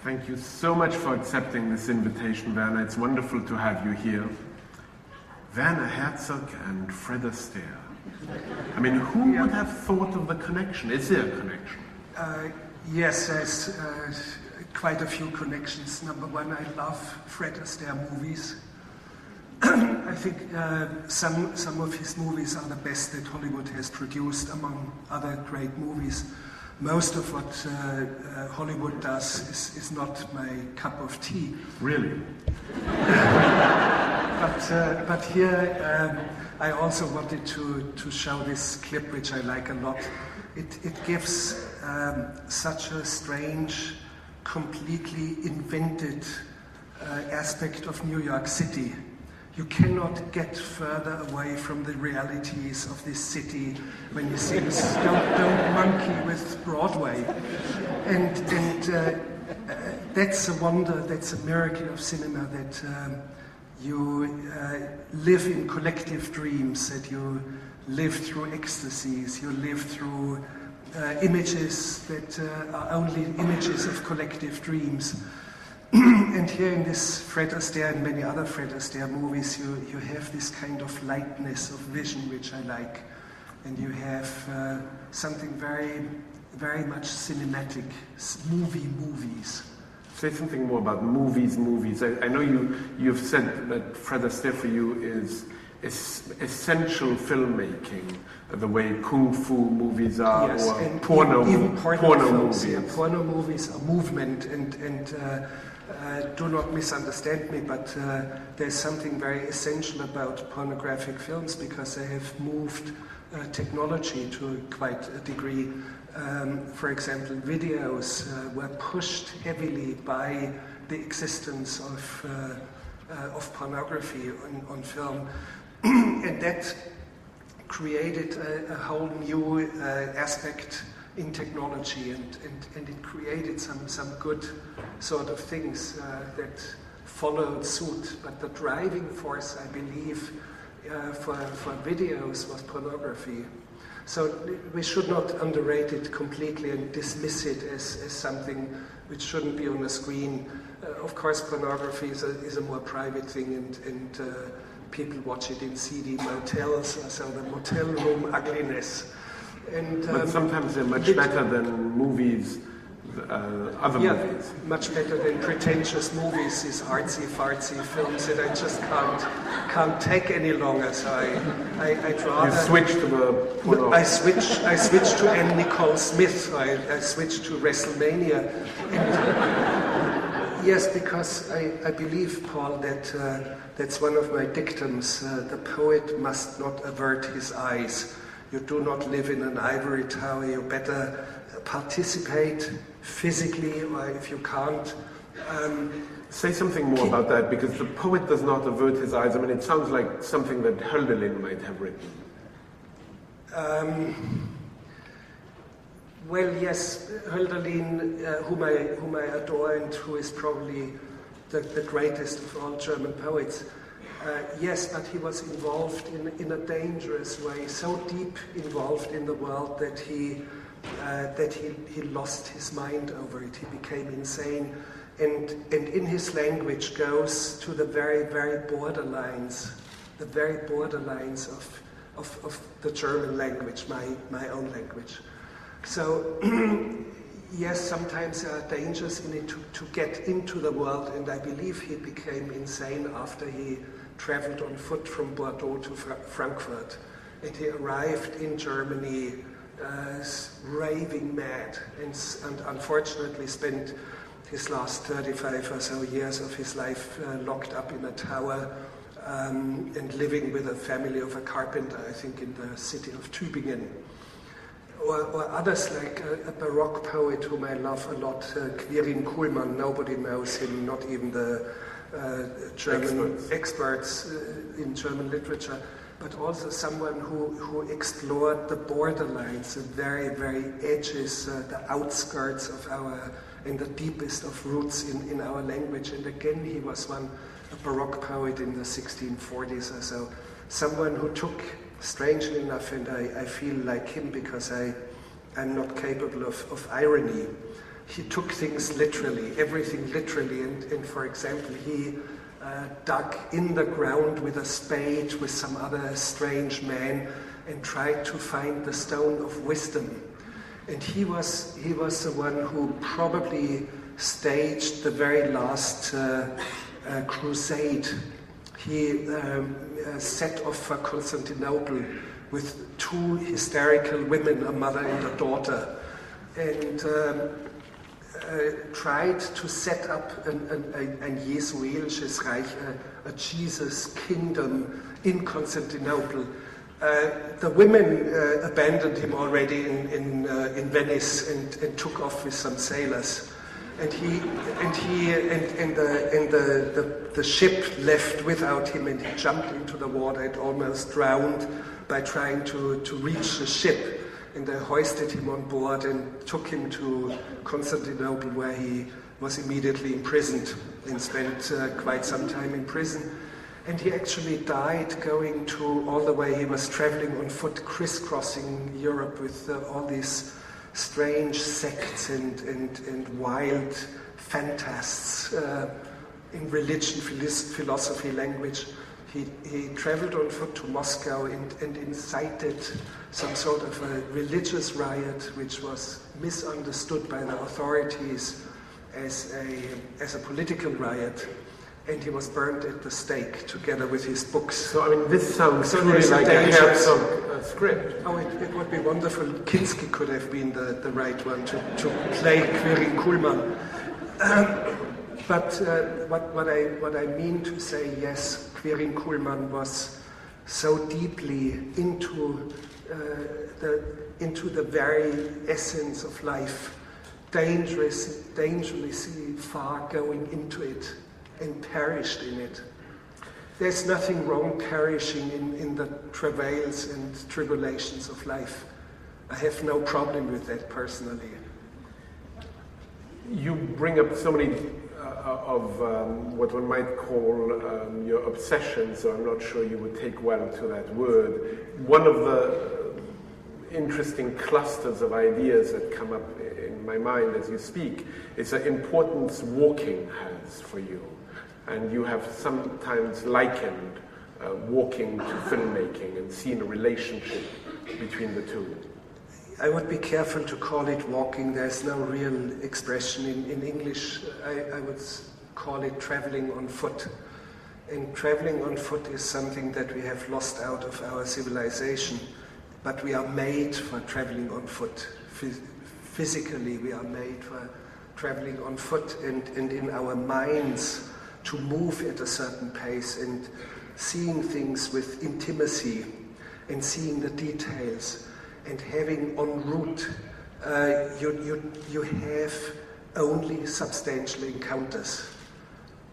Thank you so much for accepting this invitation, Werner. It's wonderful to have you here. Werner Herzog and Fred Astaire. I mean, who would have thought of the connection? Is there a connection? Yes, there's quite a few connections. Number one, I love Fred Astaire movies. I think some of his movies are the best that Hollywood has produced, among other great movies. Most of what Hollywood does is not my cup of tea. Really? But here I also wanted to show this clip, which I like a lot. It gives such a strange, completely invented aspect of New York City. You cannot get further away from the realities of this city when you see this. Don't monkey with Broadway. And that's a wonder, that's a miracle of cinema, that you live in collective dreams, that you live through ecstasies, you live through images that are only images of collective dreams. And here in this Fred Astaire and many other Fred Astaire movies, you have this kind of lightness of vision, which I like. And you have something very, very much cinematic, movies. Say something more about movies. I know you've said that Fred Astaire for you is essential filmmaking, the way kung fu movies are, yes, or and porno films, movies. Yeah, porno movies are movement, and do not misunderstand me, but there's something very essential about pornographic films, because they have moved technology to quite a degree. For example, videos were pushed heavily by the existence of pornography on film, and that created a whole new aspect in technology, and it created some good sort of things that followed suit. But the driving force, I believe, for videos was pornography. So we should not underrate it completely and dismiss it as something which shouldn't be on the screen. Of course, pornography is a more private thing, and people watch it in seedy motels, so the motel room ugliness. But sometimes they're much better than movies, other movies. Much better than pretentious movies, these artsy-fartsy films that I just can't take any longer. So I'd rather... You switch to the porno. I switch to Nicole Smith. I switch to WrestleMania. And, yes, because I believe, Paul, that that's one of my dictums. The poet must not avert his eyes. You do not live in an ivory tower. You better participate physically, or if you can't... Say something more about that, because the poet does not avert his eyes. I mean, it sounds like something that Hölderlin might have written. Well, yes, Hölderlin, whom I adore and who is probably the greatest of all German poets. Yes, but he was involved in a dangerous way, so deep involved in the world that he lost his mind over it. He became insane, and in his language goes to the very, very borderlines of the German language, my own language. So yes, sometimes there are dangers in it to get into the world, and I believe he became insane after he traveled on foot from Bordeaux to Frankfurt, and he arrived in Germany raving mad, and unfortunately spent his last 35 or so years of his life locked up in a tower and living with a family of a carpenter, I think in the city of Tübingen. Or others like a Baroque poet whom I love a lot, Quirin Kuhlmann. Nobody knows him, not even the German experts in German literature, but also someone who explored the borderlines, the very, very edges, the outskirts of and the deepest of roots in our language. And again, he was a Baroque poet in the 1640s or so, someone who took, strangely enough, and I feel like him because I'm not capable of irony, he took things literally, everything literally, and for example, he dug in the ground with a spade with some other strange man and tried to find the stone of wisdom. And he was the one who probably staged the very last crusade. He set off for Constantinople with two hysterical women, a mother and a daughter, and tried to set up ein jesuelisches Reich, a Jesus kingdom in Constantinople. The women abandoned him already in Venice and took off with some sailors. And the ship left without him, and he jumped into the water and almost drowned by trying to reach the ship. And they hoisted him on board and took him to Constantinople, where he was immediately imprisoned and spent quite some time in prison. And he actually died going to all the way. He was traveling on foot, crisscrossing Europe with all these strange sects and wild fantasts in religion, philosophy, language. He traveled on foot to Moscow and incited some sort of a religious riot, which was misunderstood by the authorities as a political riot. And he was burned at the stake together with his books. So, I mean, this sounds really like a Herzog script. Oh, it would be wonderful. Kinski could have been the right one to play Quirin Kuhlmann. But what I mean to say, yes, Quirin Kuhlmann was so deeply into the very essence of life, dangerously far going into it, and perished in it. There's nothing wrong perishing in the travails and tribulations of life. I have no problem with that personally. You bring up so many of what one might call your obsessions, so I'm not sure you would take well to that word. One of the interesting clusters of ideas that come up in my mind as you speak is the importance walking has for you. And you have sometimes likened walking to filmmaking and seen a relationship between the two. I would be careful to call it walking. There's no real expression in English. I would call it traveling on foot. And traveling on foot is something that we have lost out of our civilization. But we are made for traveling on foot. Physically, we are made for traveling on foot, and in our minds to move at a certain pace and seeing things with intimacy and seeing the details and having en route, you have only substantial encounters.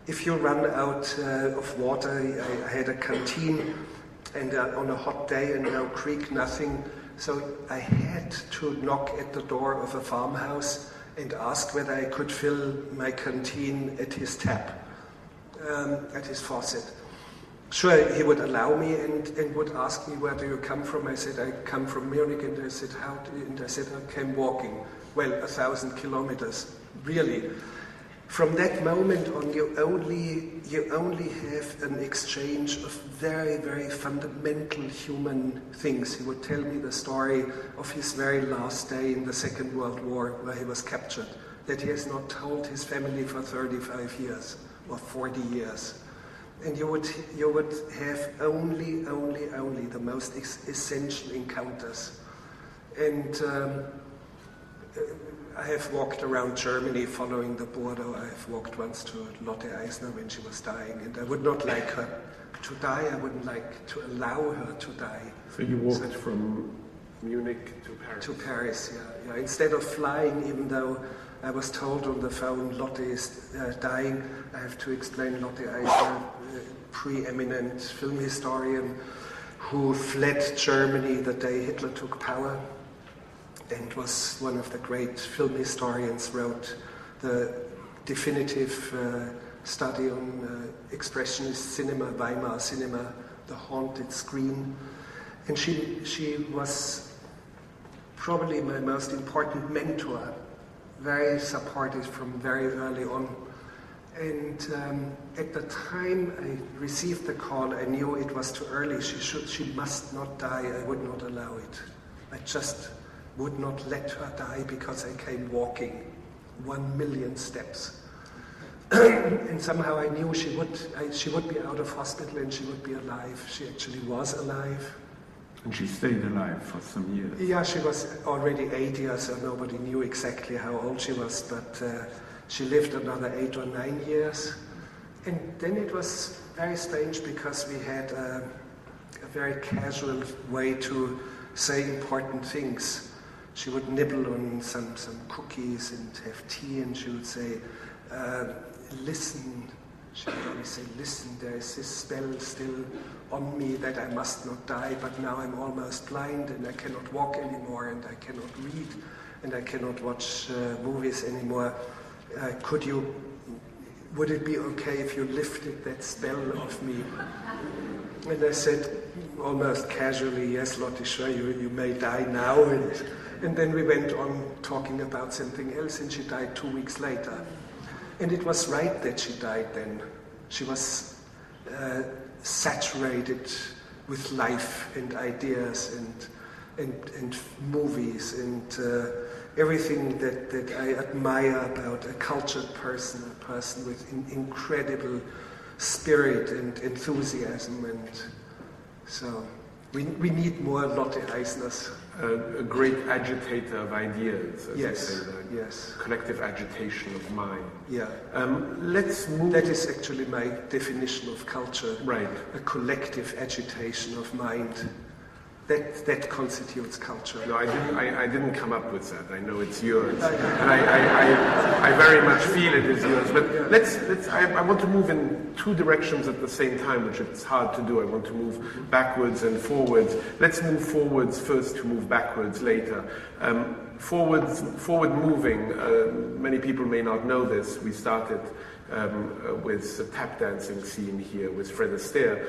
If you run out of water, I had a canteen and on a hot day and no creek, nothing, so I had to knock at the door of a farmhouse and ask whether I could fill my canteen at his tap. At his faucet. Sure, he would allow me and would ask me, where do you come from? I said, I come from Munich, and I said, how do you? And I said, I came walking. Well, 1,000 kilometers, really. From that moment on, you only have an exchange of very, very fundamental human things. He would tell me the story of his very last day in the Second World War, where he was captured, that he has not told his family for 35 years. Or 40 years, and you would have only the most essential encounters. And I have walked around Germany following the border. I have walked once to Lotte Eisner when she was dying, and I would not like her to die. I wouldn't like to allow her to die. So you walked from Munich to Paris? To Paris, yeah. Instead of flying, even though I was told on the phone Lotte is dying, I have to explain Lotte Eisner, preeminent film historian who fled Germany the day Hitler took power and was one of the great film historians, wrote the definitive study on expressionist cinema, Weimar cinema, the haunted screen. And she was probably my most important mentor very supportive from very early on. And at the time I received the call, I knew it was too early. She must not die. I would not allow it. I just would not let her die because I came walking 1 million steps. And somehow I knew she would be out of hospital and she would be alive. She actually was alive. And she stayed alive for some years. Yeah, she was already 80, so nobody knew exactly how old she was, but she lived another 8 or 9 years. And then it was very strange because we had a very casual way to say important things. She would nibble on some cookies and have tea, and she would say, listen. She would always say, listen, there is this spell still on me that I must not die, but now I'm almost blind and I cannot walk anymore and I cannot read and I cannot watch movies anymore. Would it be okay if you lifted that spell off me? And I said, almost casually, yes, Lotte, sure, you may die now. And then we went on talking about something else, and she died 2 weeks later. And it was right that she died then. She was saturated with life and ideas and movies and everything that I admire about a cultured person, a person with incredible spirit and enthusiasm. And so we need more Lotte Eisners. A great agitator of ideas, as yes, you say that. yes. Collective agitation of mind. Yeah. Let's move. That is actually my definition of culture. Right. A collective agitation of mind. That constitutes culture. No, I didn't come up with that. I know it's yours, and I very much feel it is yours. But I want to move in 2 directions at the same time, which it's hard to do. I want to move backwards and forwards. Let's move forwards first to move backwards later. Forward moving. Many people may not know this. We started with a tap dancing scene here with Fred Astaire.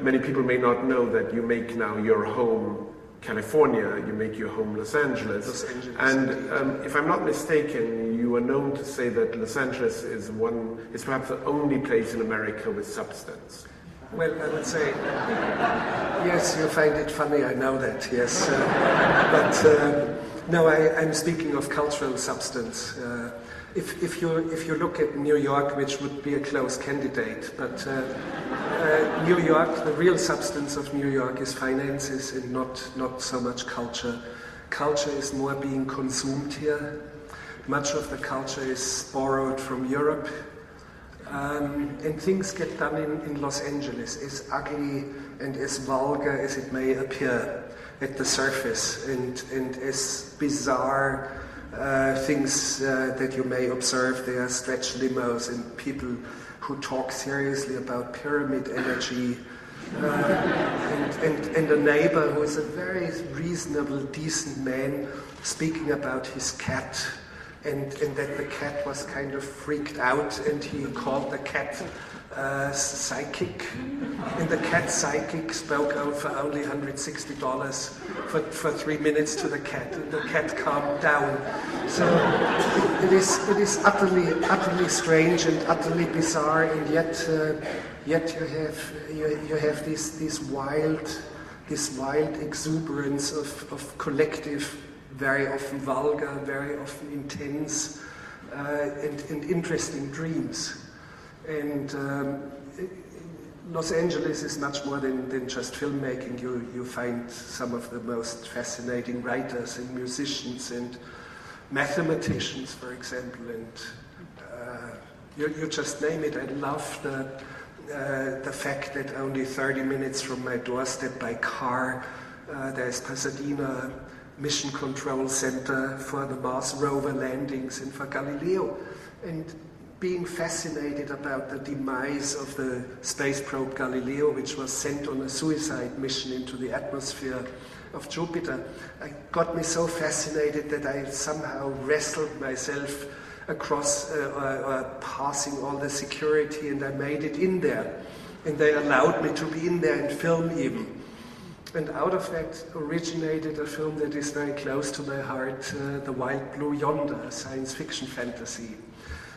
Many people may not know that you make now your home California, you make your home Los Angeles. And if I'm not mistaken, you are known to say that Los Angeles is perhaps the only place in America with substance. Well, I would say, yes, you find it funny, I know that, yes. No, I'm speaking of cultural substance. If you look at New York, which would be a close candidate, but New York, the real substance of New York is finances and not so much culture. Culture is more being consumed here. Much of the culture is borrowed from Europe. And things get done in Los Angeles, as ugly and as vulgar as it may appear at the surface, and as bizarre things that you may observe. There are stretch limos and people who talk seriously about pyramid energy, and a neighbor who is a very reasonable, decent man speaking about his cat, and that the cat was kind of freaked out, and he called the cat psychic, and the cat psychic spoke out for only $160 for 3 minutes to the cat, and the cat calmed down. So it is utterly strange and utterly bizarre, and yet you have this wild exuberance of collective, very often vulgar, very often intense, and interesting dreams. And Los Angeles is much more than just filmmaking. You find some of the most fascinating writers and musicians and mathematicians, for example, and you just name it. I love the fact that only 30 minutes from my doorstep by car, there's Pasadena Mission Control Center for the Mars rover landings and for Galileo. And being fascinated about the demise of the space probe Galileo, which was sent on a suicide mission into the atmosphere of Jupiter, got me so fascinated that I somehow wrestled myself across passing all the security, and I made it in there. And they allowed me to be in there and film even. And out of that originated a film that is very close to my heart, The Wild Blue Yonder, a science fiction fantasy.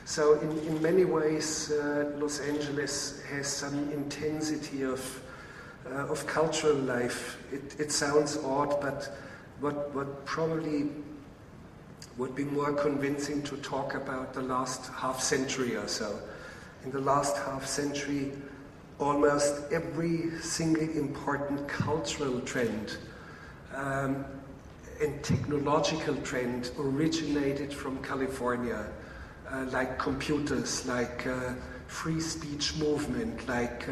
So in many ways, Los Angeles has some intensity of cultural life. It sounds odd, but what probably would be more convincing to talk about the last half century or so. In the last half century, almost every single important cultural trend and technological trend originated from California, like computers, like free speech movement, like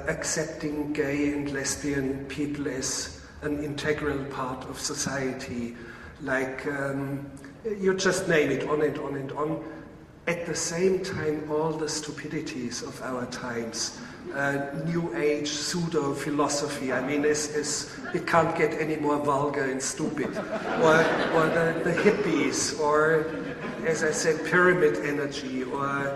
accepting gay and lesbian people as an integral part of society, like you just name it, on and on and on. At the same time, all the stupidities of our times, New Age pseudo-philosophy, I mean, it can't get any more vulgar and stupid. Or the hippies, or, as I said, pyramid energy, or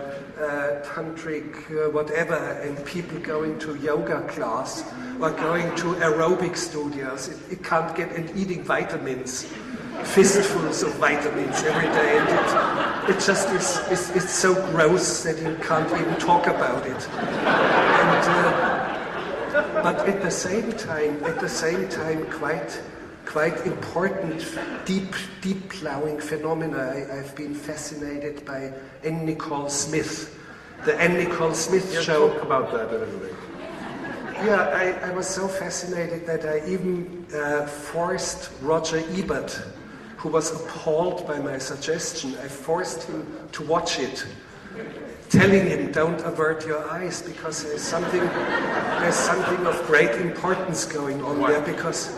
tantric whatever, and people going to yoga class, or going to aerobic studios. It can't get, and eating vitamins. Fistfuls of vitamins every day, and it just is it's so gross that you can't even talk about it. And, but at the same time, quite important, deep plowing phenomena. I've been fascinated by N. Nicole Smith, the N. Nicole Smith show. Talk about that a little bit. Yeah, I was so fascinated that I even forced Roger Ebert, who was appalled by my suggestion. I forced him to watch it, telling him, don't avert your eyes, because there's something of great importance going on there, because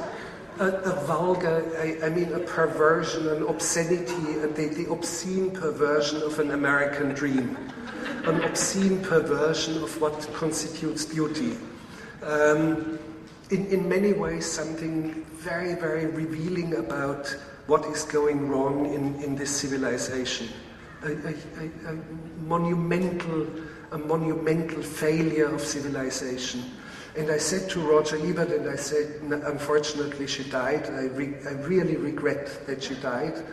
a vulgar, I mean a perversion, an obscenity, the obscene perversion of an American dream, an obscene perversion of what constitutes beauty. In many ways, something very, very revealing about what is going wrong in this civilization. A monumental failure of civilization. And I said to Roger Ebert, and I said, unfortunately she died, I really regret that she died,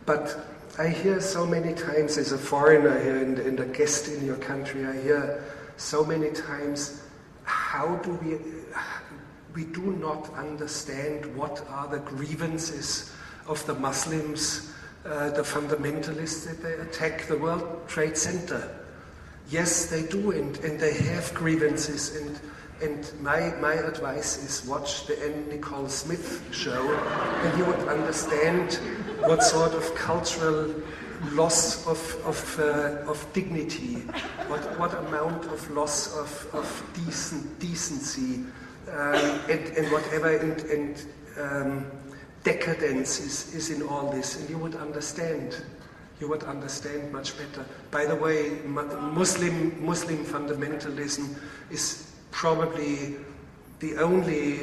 but I hear so many times, as a foreigner here and a guest in your country, I hear so many times, how do we do not understand what are the grievances of the Muslims, the fundamentalists, that they attack the World Trade Center. Yes, they do, and they have grievances, and my advice is watch the N. Nicole Smith show, and you would understand what sort of cultural loss of dignity, what amount of loss of decency, and whatever, and decadence is in all this, and you would understand much better. By the way, Muslim fundamentalism is probably the only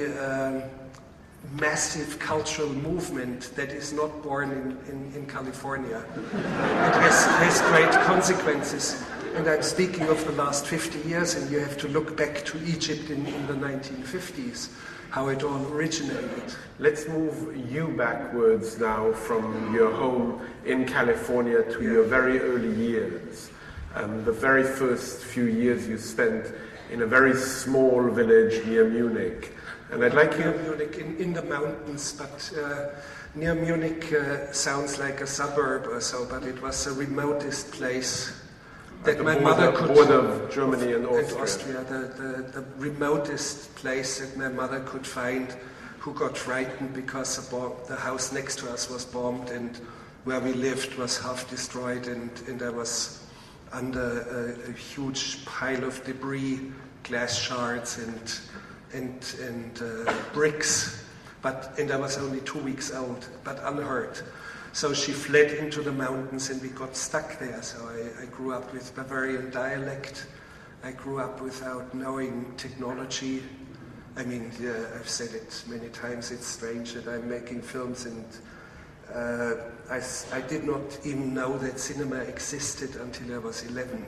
massive cultural movement that is not born in California. It has great consequences. And I'm speaking of the last 50 years, and you have to look back to Egypt in the 1950s, how it all originated. Let's move you backwards now from your home in California to your very early years. The very first few years you spent in a very small village near Munich. And I'd like near Munich, in the mountains, but near Munich sounds like a suburb or so, but it was the remotest place that my mother could... border of Germany and Austria. The remotest place that my mother could find, who got frightened because the house next to us was bombed, and where we lived was half destroyed, and I was under a huge pile of debris, glass shards and bricks, and I was only 2 weeks old, but unhurt. So she fled into the mountains, and we got stuck there. So I grew up with Bavarian dialect. I grew up without knowing technology. I mean, I've said it many times, it's strange that I'm making films, and I did not even know that cinema existed until I was 11,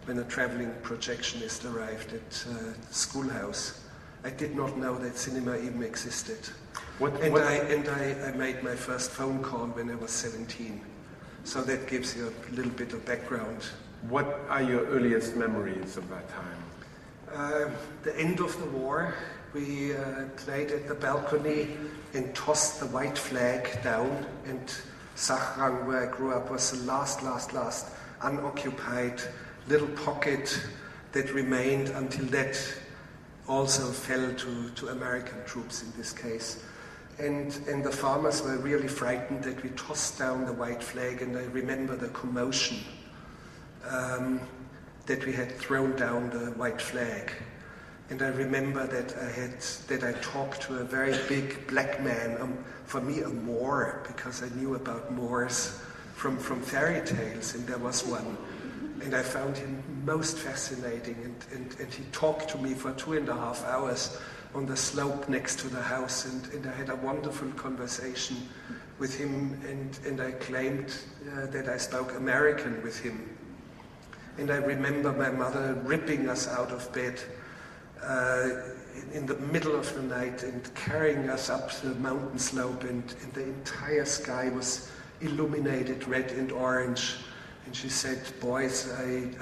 when a traveling projectionist arrived at the schoolhouse. I did not know that cinema even existed. I made my first phone call when I was 17. So that gives you a little bit of background. What are your earliest memories of that time? The end of the war, we played at the balcony and tossed the white flag down, and Sachrang, where I grew up, was the last unoccupied little pocket that remained until that also fell to American troops in this case. And the farmers were really frightened that we tossed down the white flag, and I remember the commotion that we had thrown down the white flag. And I remember that I talked to a very big black man, for me a Moor, because I knew about Moors from fairy tales, and there was one. And I found him most fascinating, and he talked to me for 2.5 hours on the slope next to the house, and I had a wonderful conversation with him, and I claimed that I spoke American with him. And I remember my mother ripping us out of bed in the middle of the night and carrying us up the mountain slope, and the entire sky was illuminated red and orange. And she said, "Boys,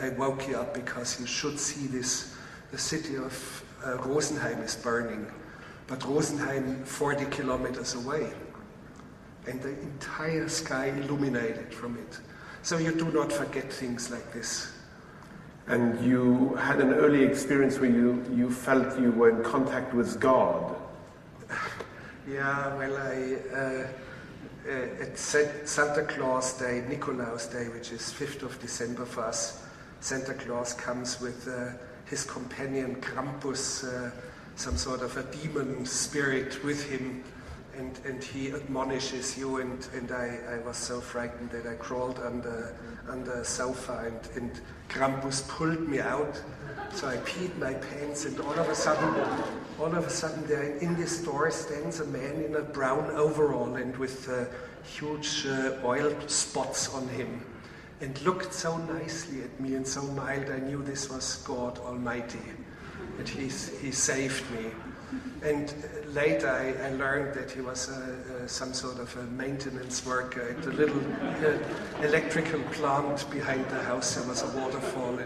I woke you up because you should see this. The city of Rosenheim is burning, but Rosenheim 40 kilometers away. And the entire sky illuminated from it." So you do not forget things like this. And you had an early experience where you felt you were in contact with God. Yeah, well, at Santa Claus Day, Nikolaus Day, which is 5th of December for us, Santa Claus comes with his companion Krampus, some sort of a demon spirit with him, and he admonishes you, and I was so frightened that I crawled under a sofa, and Krampus pulled me out, so I peed my pants, and all of a sudden there in this door stands a man in a brown overall and with huge oil spots on him, and looked so nicely at me and so mild. I knew this was God Almighty, and he saved me. And later I learned that he was some sort of a maintenance worker at the little electrical plant behind the house. There was a waterfall,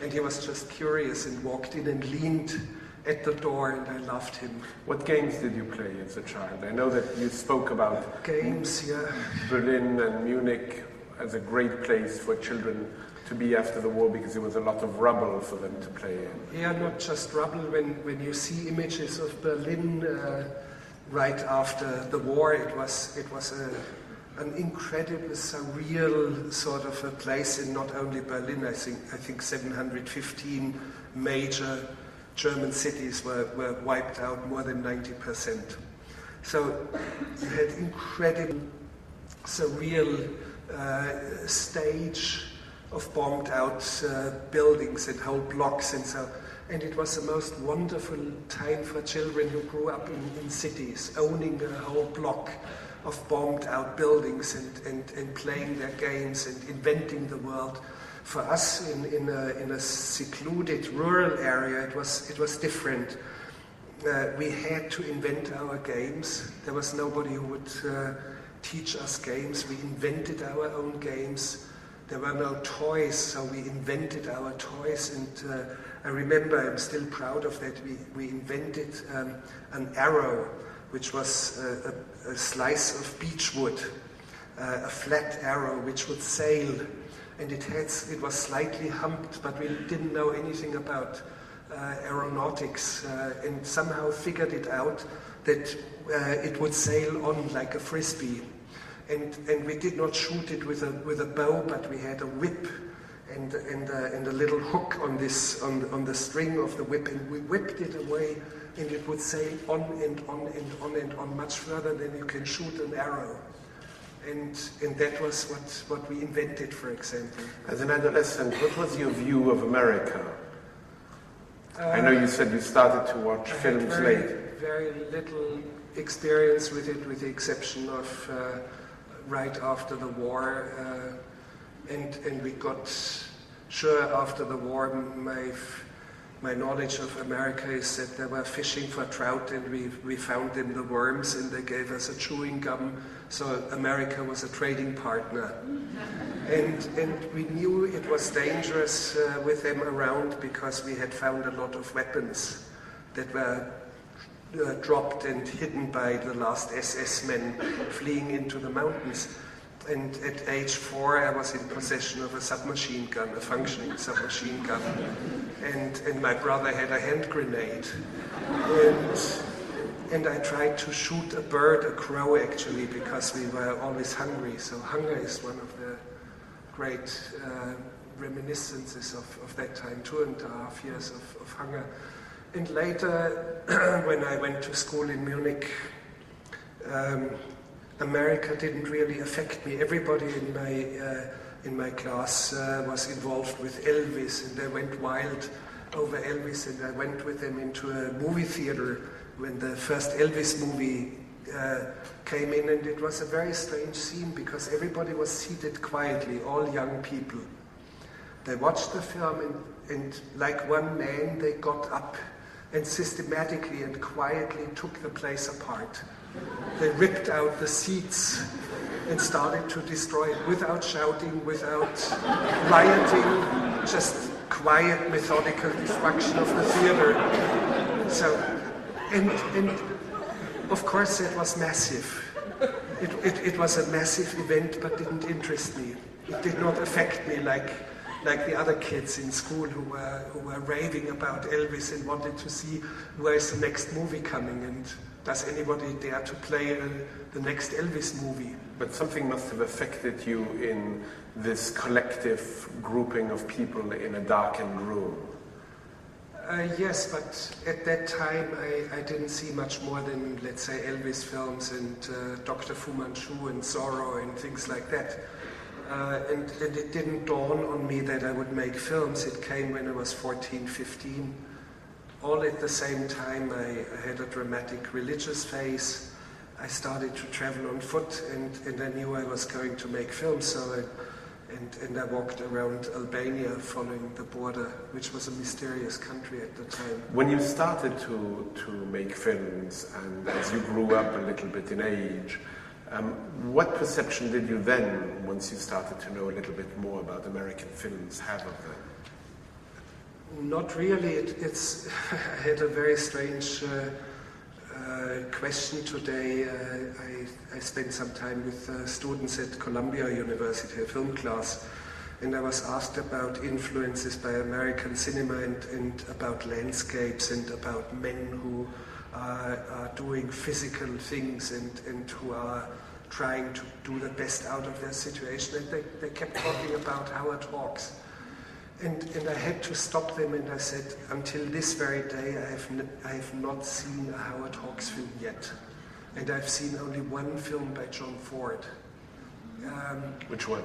and he was just curious and walked in and leaned at the door, and I loved him. What games did you play as a child? I know that you spoke about games, yeah. Berlin and Munich as a great place for children to be after the war, because there was a lot of rubble for them to play in. Yeah, not just rubble. When you see images of Berlin right after the war, it was an incredible, surreal sort of a place in not only Berlin. I think 715 major German cities were wiped out, more than 90%. So you had incredible, surreal stage of bombed out buildings and whole blocks, and it was the most wonderful time for children who grew up in cities, owning a whole block of bombed out buildings and playing their games and inventing the world. For us in a secluded rural area, it was different. We had to invent our games. There was nobody who would teach us games. We invented our own games. There were no toys, so we invented our toys, and I remember, I'm still proud of that, we invented an arrow, which was a slice of beechwood, a flat arrow which would sail, and it was slightly humped, but we didn't know anything about aeronautics, and somehow figured it out that it would sail on like a frisbee. And we did not shoot it with a bow, but we had a whip and a little hook on the string of the whip, and we whipped it away, and it would sail on and on and on and on, much further than you can shoot an arrow. And that was what we invented, for example. As an adolescent, what was your view of America? I know you said you started to watch films late. Very little experience with it, with the exception of right after the war, and we got, sure, after the war, my knowledge of America is that they were fishing for trout and we found them the worms and they gave us a chewing gum. So America was a trading partner. And we knew it was dangerous with them around because we had found a lot of weapons that were dropped and hidden by the last SS men fleeing into the mountains. And at age 4, I was in possession of a submachine gun, a functioning submachine gun. And my brother had a hand grenade. And I tried to shoot a bird, a crow actually, because we were always hungry. So hunger is one of the great reminiscences of that time, 2.5 years of hunger. And later, when I went to school in Munich, America didn't really affect me. Everybody in my class was involved with Elvis, and they went wild over Elvis, and I went with them into a movie theater when the first Elvis movie came in, and it was a very strange scene because everybody was seated quietly, all young people. They watched the film and like one man, they got up and systematically and quietly took the place apart. They ripped out the seats and started to destroy it without shouting, without rioting, just quiet, methodical destruction of the theater. So, and of course it was massive. It was a massive event, but didn't interest me. It did not affect me like the other kids in school who were raving about Elvis and wanted to see where's the next movie coming and does anybody dare to play the next Elvis movie. But something must have affected you in this collective grouping of people in a darkened room. Yes, but at that time I didn't see much more than, let's say, Elvis films and Dr. Fu Manchu and Zorro and things like that. And it didn't dawn on me that I would make films. It came when I was 14, 15. All at the same time, I had a dramatic religious phase. I started to travel on foot, and I knew I was going to make films. So I walked around Albania following the border, which was a mysterious country at the time. When you started to make films, and as you grew up a little bit in age, what perception did you then, once you started to know a little bit more about American films, have of them? Not really. I had a very strange question today. I spent some time with students at Columbia University, a film class, and I was asked about influences by American cinema and about landscapes and about men who are doing physical things and who are trying to do the best out of their situation. And they kept talking about Howard Hawks. And I had to stop them, and I said, until this very day, I have not seen a Howard Hawks film yet. And I've seen only one film by John Ford. Which one?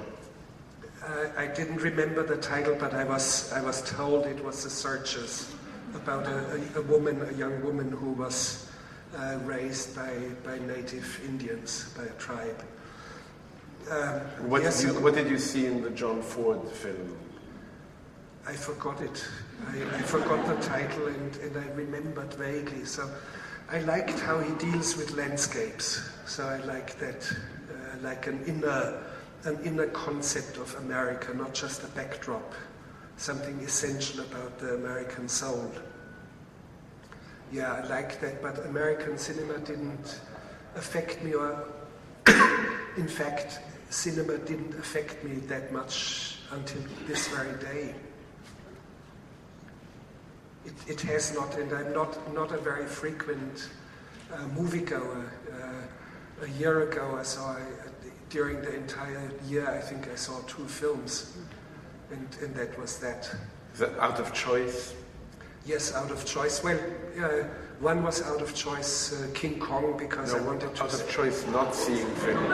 I didn't remember the title, but I was told it was The Searchers, about a young woman who was raised by native Indians, by a tribe. What did you see in the John Ford film? I forgot it. I forgot the title and I remembered vaguely. So I liked how he deals with landscapes. So I like that, like an inner concept of America, not just a backdrop, something essential about the American soul. Yeah, I like that, but American cinema didn't affect me, or in fact, cinema didn't affect me that much until this very day. It has not, and I'm not a very frequent moviegoer. A year ago, during the entire year, I think I saw 2 films, and that was that. Is that out of choice? Yes, out of choice. Well, one was out of choice, King Kong, because I wanted to... Out of choice not seeing films.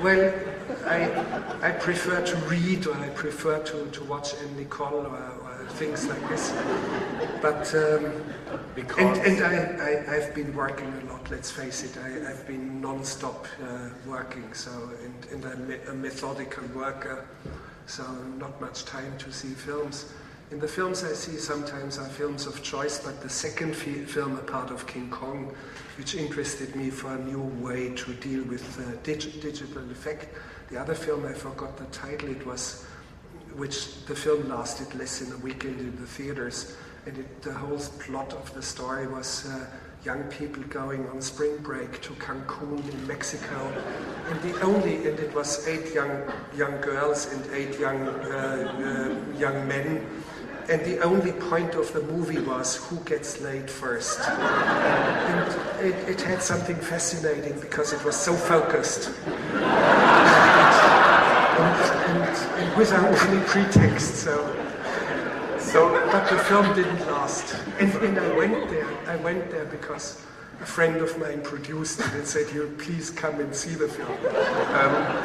Well, I prefer to read, or I prefer to watch Nicole or things like this. But I've been working a lot. Let's face it. I've been non-stop working. So and I'm a methodical worker. so not much time to see films. In the films I see sometimes are films of choice, but the second film, a part of King Kong, which interested me for a new way to deal with digital effect. The other film, I forgot the title, which the film lasted less than a weekend in the theaters, and the whole plot of the story was young people going on spring break to Cancun in Mexico, and it was 8 young girls and 8 young men. And the only point of the movie was who gets laid first. And it had something fascinating because it was so focused. And without any pretext. But the film didn't last. And I went there because a friend of mine produced it and said, "You please come and see the film."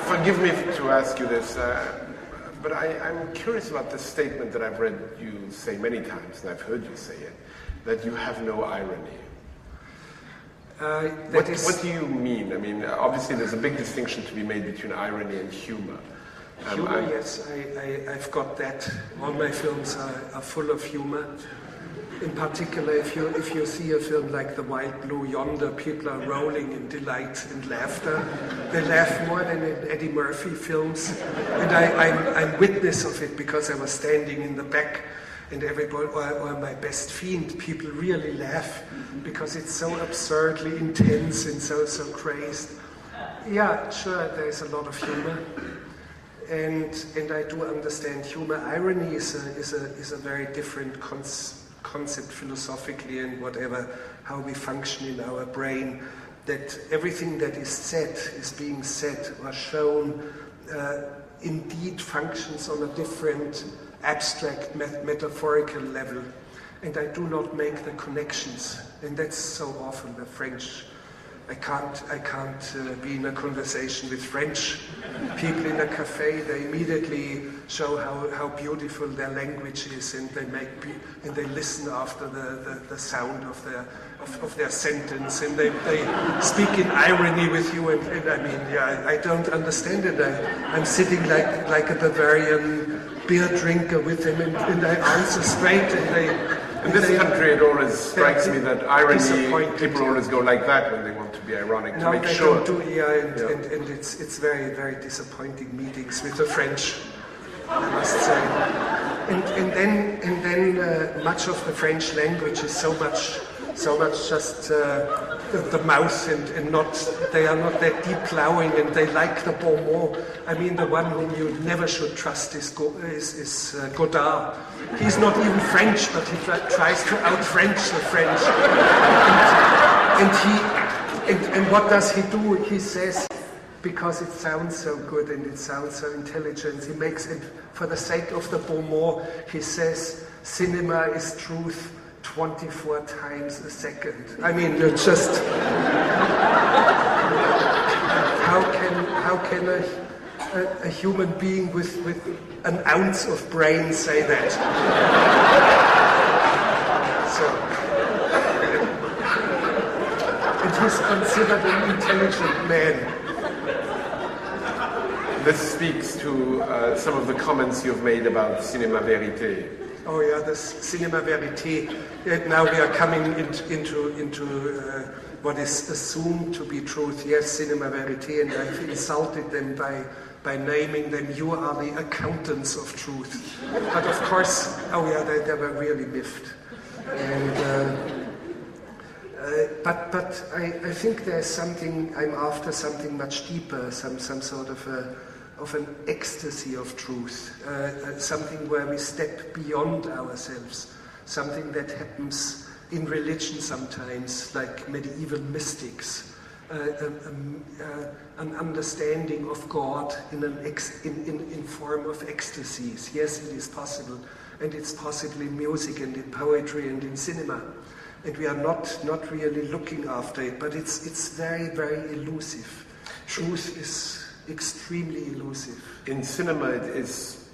Forgive me to ask you this. But I'm curious about this statement that I've read you say many times, and I've heard you say it, that you have no irony. What do you mean? I mean, obviously there's a big distinction to be made between irony and humor. Humor, yes, I've got that. All my films are full of humor. In particular, if you see a film like The Wild Blue Yonder, people are rolling in delight and laughter. They laugh more than in Eddie Murphy films. And I'm witness of it because I was standing in the back, and everybody, or My Best Fiend, people really laugh because it's so absurdly intense and so crazed. Yeah, sure, there's a lot of humor. And I do understand humor. Irony is a very different concept philosophically and whatever, how we function in our brain, that everything that is said, is being said or shown, indeed functions on a different abstract metaphorical level. And I do not make the connections. And that's so often the French. I can't be in a conversation with French people in a cafe. They immediately show how beautiful their language is, and they listen after the sound of their sentence, and they speak in irony with you. And I mean, yeah, I don't understand it. I'm sitting like a Bavarian beer drinker with them, and I answer straight, and they. In this country, it always strikes me that irony, people always go like that when they want to be ironic, to make sure. And it's very, very disappointing meetings with the French, I must say. And then much of the French language is so much just the mouth, and they are not that deep plowing, and they like the bon mot. I mean, the one whom you never should trust is Godard. He's not even French, but he tries to out-French the French. And what does he do? He says, because it sounds so good and it sounds so intelligent, he makes it, for the sake of the bon mot, he says, cinema is truth 24 times a second. I mean, you're just... How can a human being with an ounce of brain say that? And he's considered an intelligent man. This speaks to some of the comments you've made about Cinéma Verité. Oh yeah, this Cinéma Verité. Now we are coming into what is assumed to be truth. Yes, Cinéma Verité, and I've insulted them by naming them, you are the accountants of truth. But of course, oh yeah, they were really miffed. And, but I think there's something, I'm after something much deeper, some sort of an ecstasy of truth, something where we step beyond ourselves, something that happens in religion sometimes, like medieval mystics. An understanding of God in form of ecstasies. Yes, it is possible, and it's possible in music and in poetry and in cinema. And we are not really looking after it, but it's very, very elusive. Truth is extremely elusive. In cinema, it is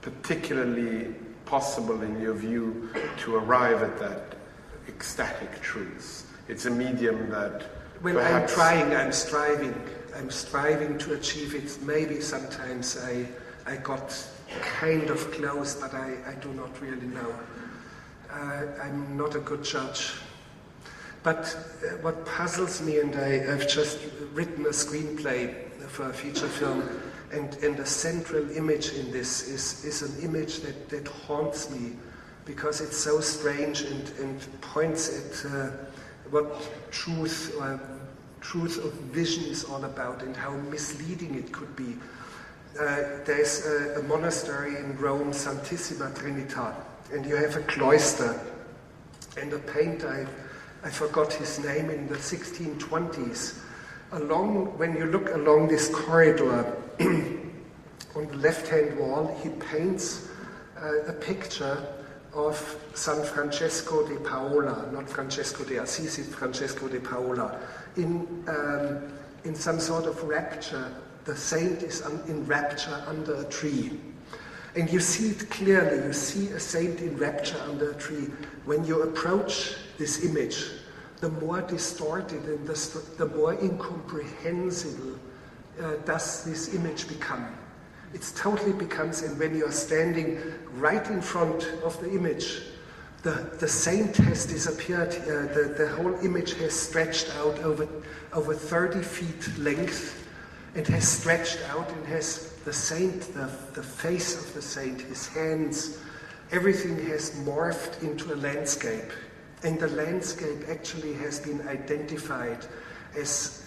particularly possible, in your view, to arrive at that ecstatic truth. It's a medium that Well, perhaps... I'm striving to achieve it. Maybe sometimes I got kind of close, but I do not really know. I'm not a good judge. But what puzzles me, and I've just written a screenplay for a feature film, and the central image in this is an image that haunts me, because it's so strange and points at what truth of vision is all about and how misleading it could be. There's a monastery in Rome, Santissima Trinita, and you have a cloister, and a painter, I forgot his name, in the 1620s. When you look along this corridor, on the left-hand wall, he paints a picture of San Francesco de Paola, not Francesco de Assisi, Francesco de Paola, in some sort of rapture. The saint is in rapture under a tree. And you see it clearly, you see a saint in rapture under a tree. When you approach this image, the more distorted and the more incomprehensible does this image become. It totally becomes, and when you are standing right in front of the image, the saint has disappeared. The whole image has stretched out over 30 feet length, and has stretched out and has the saint, the face of the saint, his hands, everything has morphed into a landscape. And the landscape actually has been identified as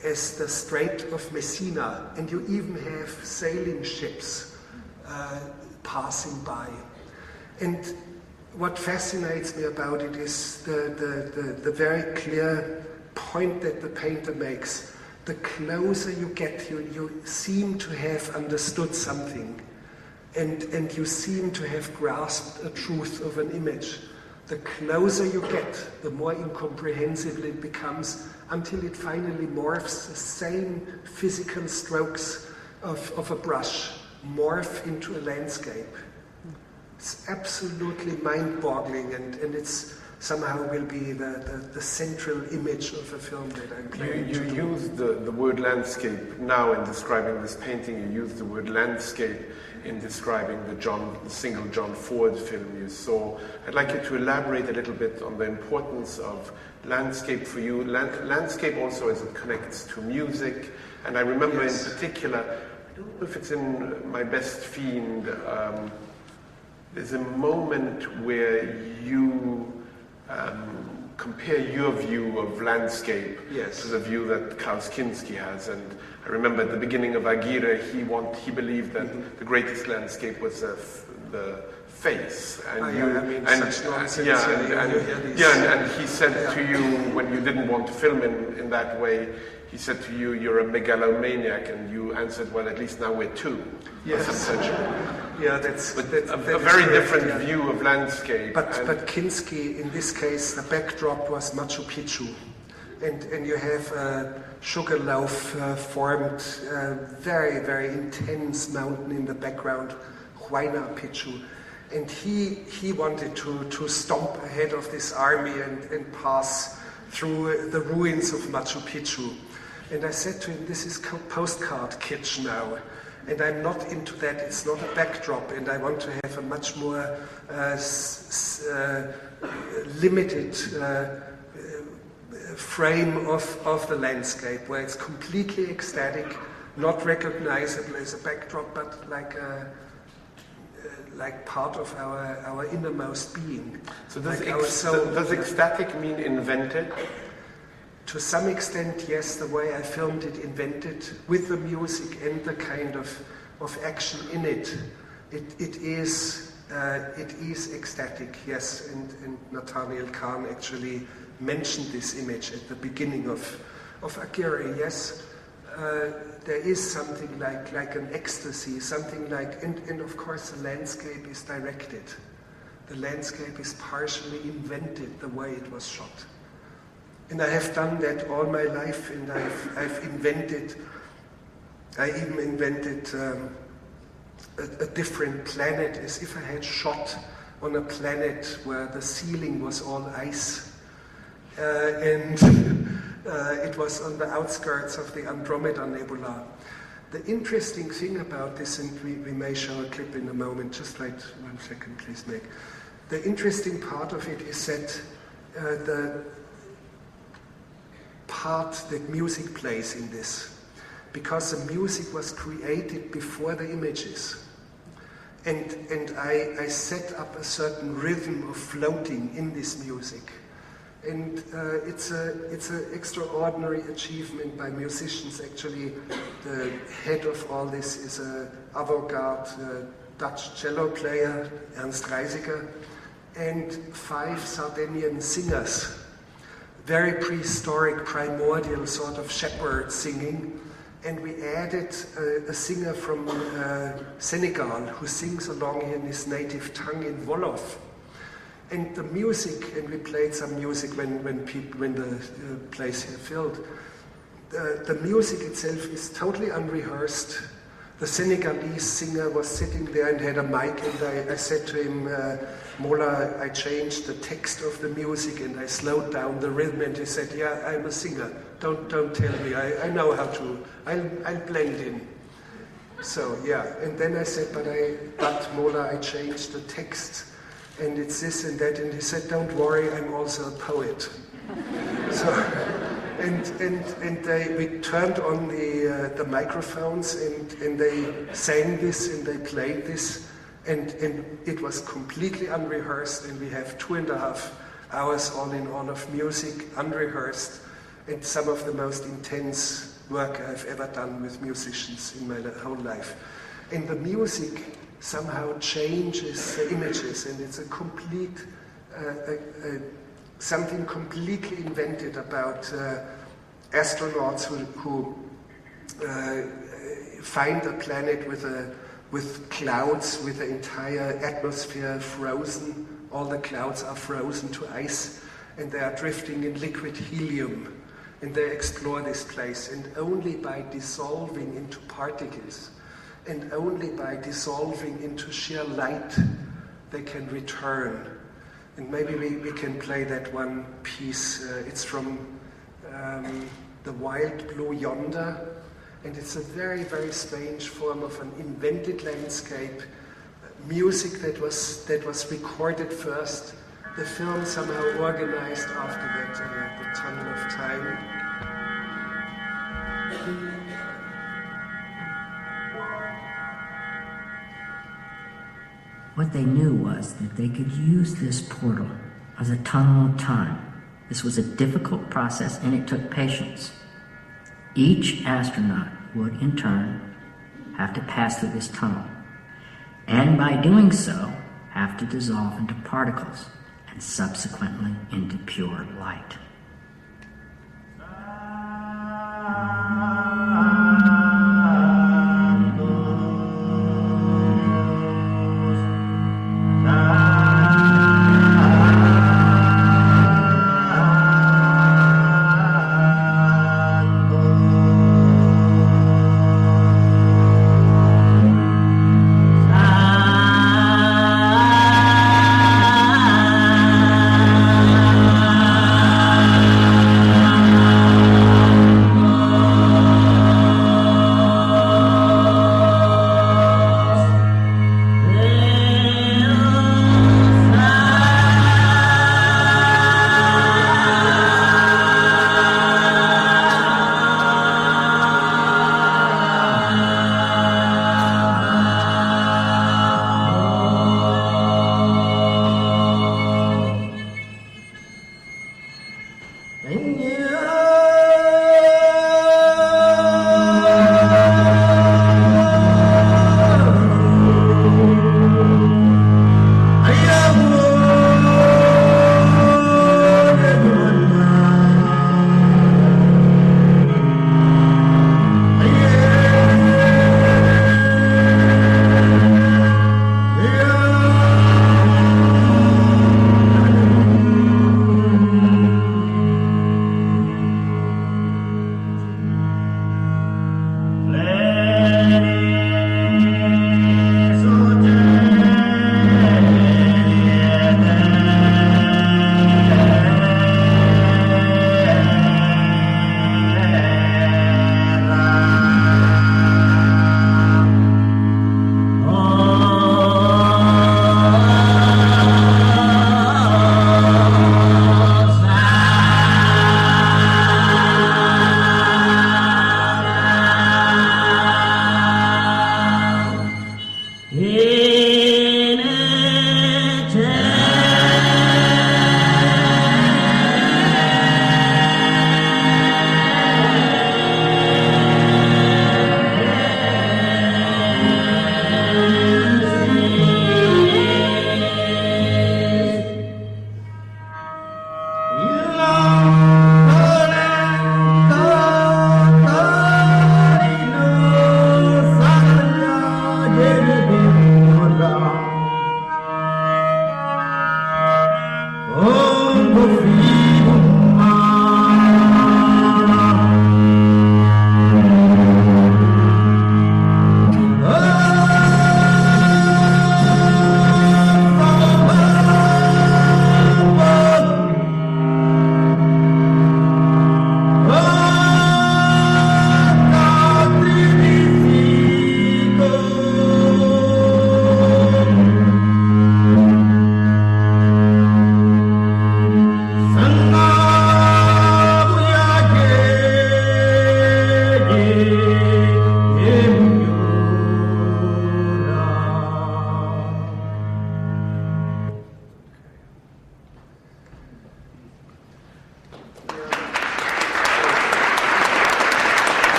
the Strait of Messina, and you even have sailing ships passing by. And what fascinates me about it is the very clear point that the painter makes. The closer you get, you seem to have understood something, and you seem to have grasped a truth of an image. The closer you get, the more incomprehensible it becomes, until it finally morphs. The same physical strokes of a brush morph into a landscape. It's absolutely mind-boggling, and it's somehow will be the central image of a film that I'm planning to do. You use the word landscape now in describing this painting. You use the word landscape in describing the single John Ford film you saw. I'd like you to elaborate a little bit on the importance of landscape for you. Landscape also as it connects to music. And I remember in particular, I don't know if it's in My Best Fiend, there's a moment where you compare your view of landscape to the view that Kapuściński has. And I remember at the beginning of Aguirre, he believed that the greatest landscape was the face. And and he said to you, when you didn't want to film in that way, he said to you, you're a megalomaniac, and you answered, well, at least now we're two. Yes. Yeah, that's a very different view of landscape. But Kinski, in this case, the backdrop was Machu Picchu. And you have a Sugarloaf formed, very, very intense mountain in the background, Huayna Picchu. And he wanted to stomp ahead of this army and pass through the ruins of Machu Picchu. And I said to him, this is postcard kitsch now. And I'm not into that, it's not a backdrop, and I want to have a much more limited frame of the landscape, where it's completely ecstatic, not recognizable as a backdrop, but like part of our innermost being. So does ecstatic mean invented? To some extent, yes, the way I filmed it, invented, with the music and the kind of action in it. It is ecstatic, yes, and Nathaniel Kahn actually mentioned this image at the beginning of Aguirre, yes. There is something like an ecstasy, something like, and of course the landscape is directed. The landscape is partially invented the way it was shot. And I have done that all my life, and I even invented a different planet, as if I had shot on a planet where the ceiling was all ice. And it was on the outskirts of the Andromeda Nebula. The interesting thing about this, and we may show a clip in a moment, just wait 1 second, please, Mick. The interesting part of it is that the part that music plays in this, because the music was created before the images. And I set up a certain rhythm of floating in this music. And it's an extraordinary achievement by musicians. Actually, the head of all this is an avant-garde Dutch cello player, Ernst Reisiger, and 5 Sardinian singers. Very prehistoric, primordial sort of shepherd singing. And we added a singer from Senegal who sings along in his native tongue in Wolof. And the music, and we played some music when the place here filled. The music itself is totally unrehearsed. The Senegalese singer was sitting there and had a mic, and I said to him, Mola, I changed the text of the music and I slowed down the rhythm, and he said, yeah, I'm a singer. Don't tell me. I know how to. I'll blend in. So yeah, and then I said, but Mola, I changed the text. And it's this and that, and he said, don't worry, I'm also a poet. So, we turned on the microphones, and they sang this, and they played this, and it was completely unrehearsed, and we have 2.5 hours all in all of music, unrehearsed, and some of the most intense work I've ever done with musicians in my whole life. And the music somehow changes the images, and it's a complete, something completely invented about astronauts who find a planet with clouds, with the entire atmosphere frozen. All the clouds are frozen to ice, and they are drifting in liquid helium, and they explore this place, and only by dissolving into particles, and only by dissolving into sheer light, they can return. And maybe we can play that one piece. It's from The Wild Blue Yonder, and it's a very, very strange form of an invented landscape, music that was recorded first, the film somehow organized after that, The Tunnel of Time. What they knew was that they could use this portal as a tunnel of time. This was a difficult process, and it took patience. Each astronaut would, in turn, have to pass through this tunnel, and by doing so, have to dissolve into particles, and subsequently into pure light.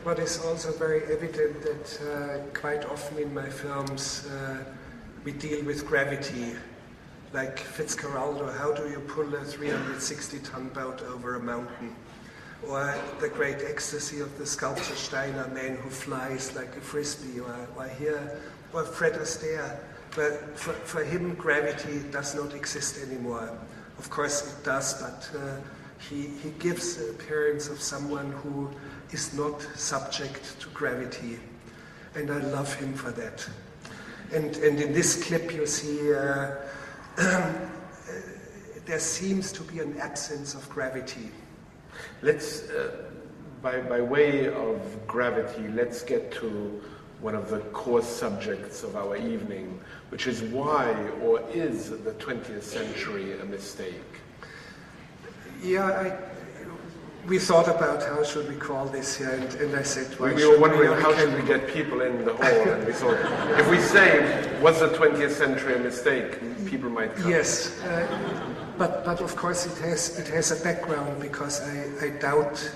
what is also very evident that quite often in my films we deal with gravity. Like Fitzcarraldo, how do you pull a 360-ton boat over a mountain? Or the great ecstasy of the sculptor Steiner, man who flies like a frisbee, or Fred Astaire. But for him, gravity does not exist anymore. Of course it does, but he gives the appearance of someone who is not subject to gravity. And I love him for that. And in this clip you see there seems to be an absence of gravity. Let's, by way of gravity, let's get to one of the core subjects of our evening, which is why or is the 20th century a mistake? Yeah, we thought about how should we call this here, and I said, we were wondering how should we get people in the hall, and we thought, if we say, was the 20th century a mistake, people might come. Yes, but of course it has a background, because I doubt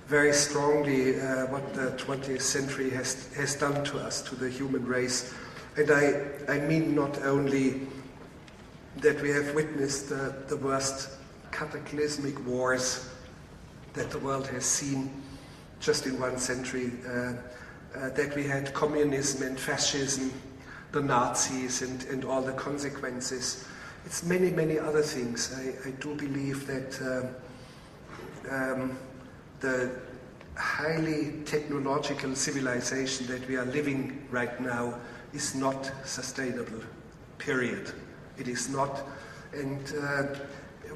very strongly what the 20th century has done to us, to the human race. And I mean not only that we have witnessed the worst cataclysmic wars that the world has seen just in one century, that we had communism and fascism, the Nazis and all the consequences. It's many, many other things. I do believe that the highly technological civilization that we are living right now is not sustainable, period. It is not, and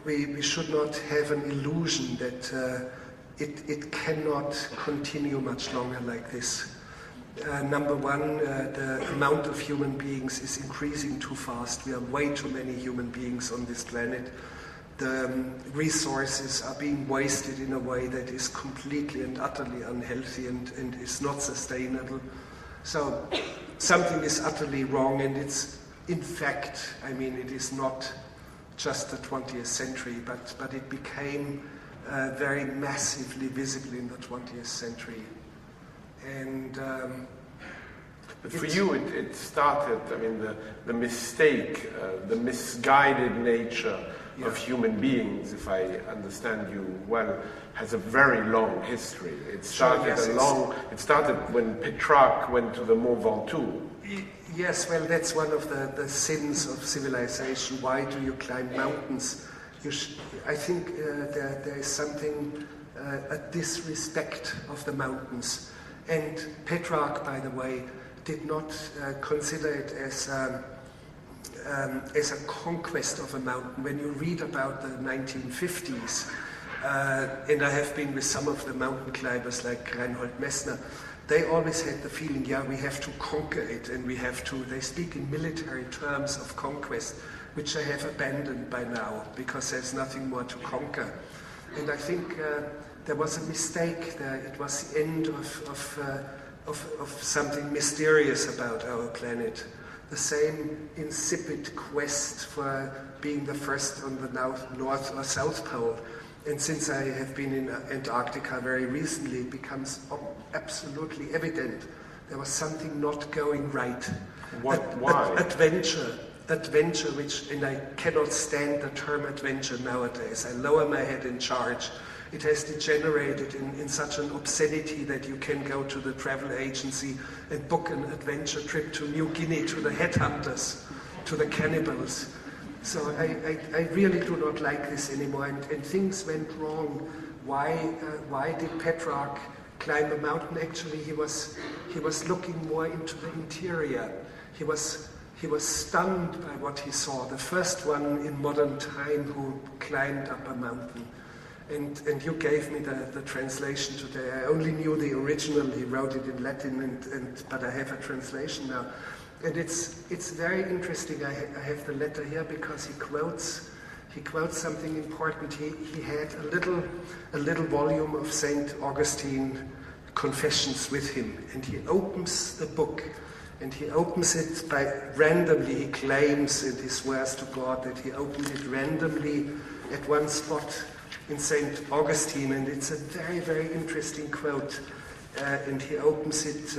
we should not have an illusion that it cannot continue much longer like this. Number one, the amount of human beings is increasing too fast. We are way too many human beings on this planet. The resources are being wasted in a way that is completely and utterly unhealthy and is not sustainable. So something is utterly wrong, and it's, in fact, I mean, it is not just the 20th century, but it became very massively visible in the 20th century. And but for you, it started, I mean, the mistake, the misguided nature of human beings, if I understand you well, has a very long history. It started it started when Petrarca went to the Mont Ventoux. Yes, well, that's one of the sins of civilization. Why do you climb mountains? I think there is something, a disrespect of the mountains. And Petrarca, by the way, did not consider it as a conquest of a mountain. When you read about the 1950s, and I have been with some of the mountain climbers like Reinhold Messner, they always had the feeling, yeah, we have to conquer it, and we have to, they speak in military terms of conquest, which I have abandoned by now, because there's nothing more to conquer. And I think there was a mistake there. It was the end of something mysterious about our planet. The same insipid quest for being the first on the North or South Pole. And since I have been in Antarctica very recently, it becomes absolutely evident there was something not going right. Why? Adventure, which, and I cannot stand the term adventure nowadays. I lower my head in charge. It has degenerated in such an obscenity that you can go to the travel agency and book an adventure trip to New Guinea, to the headhunters, to the cannibals. So I really do not like this anymore, and things went wrong. Why did Petrarca climb a mountain? Actually, he was looking more into the interior. He was stunned by what he saw. The first one in modern time who climbed up a mountain. And you gave me the translation today. I only knew the original. He wrote it in Latin, but I have a translation now. And it's very interesting. I have the letter here because he quotes something important. He had a little volume of St. Augustine Confessions with him, and he opens the book, and he opens it by randomly. He claims, and he swears to God that he opened it randomly at one spot in St. Augustine, and it's a very, very interesting quote. and he opens it.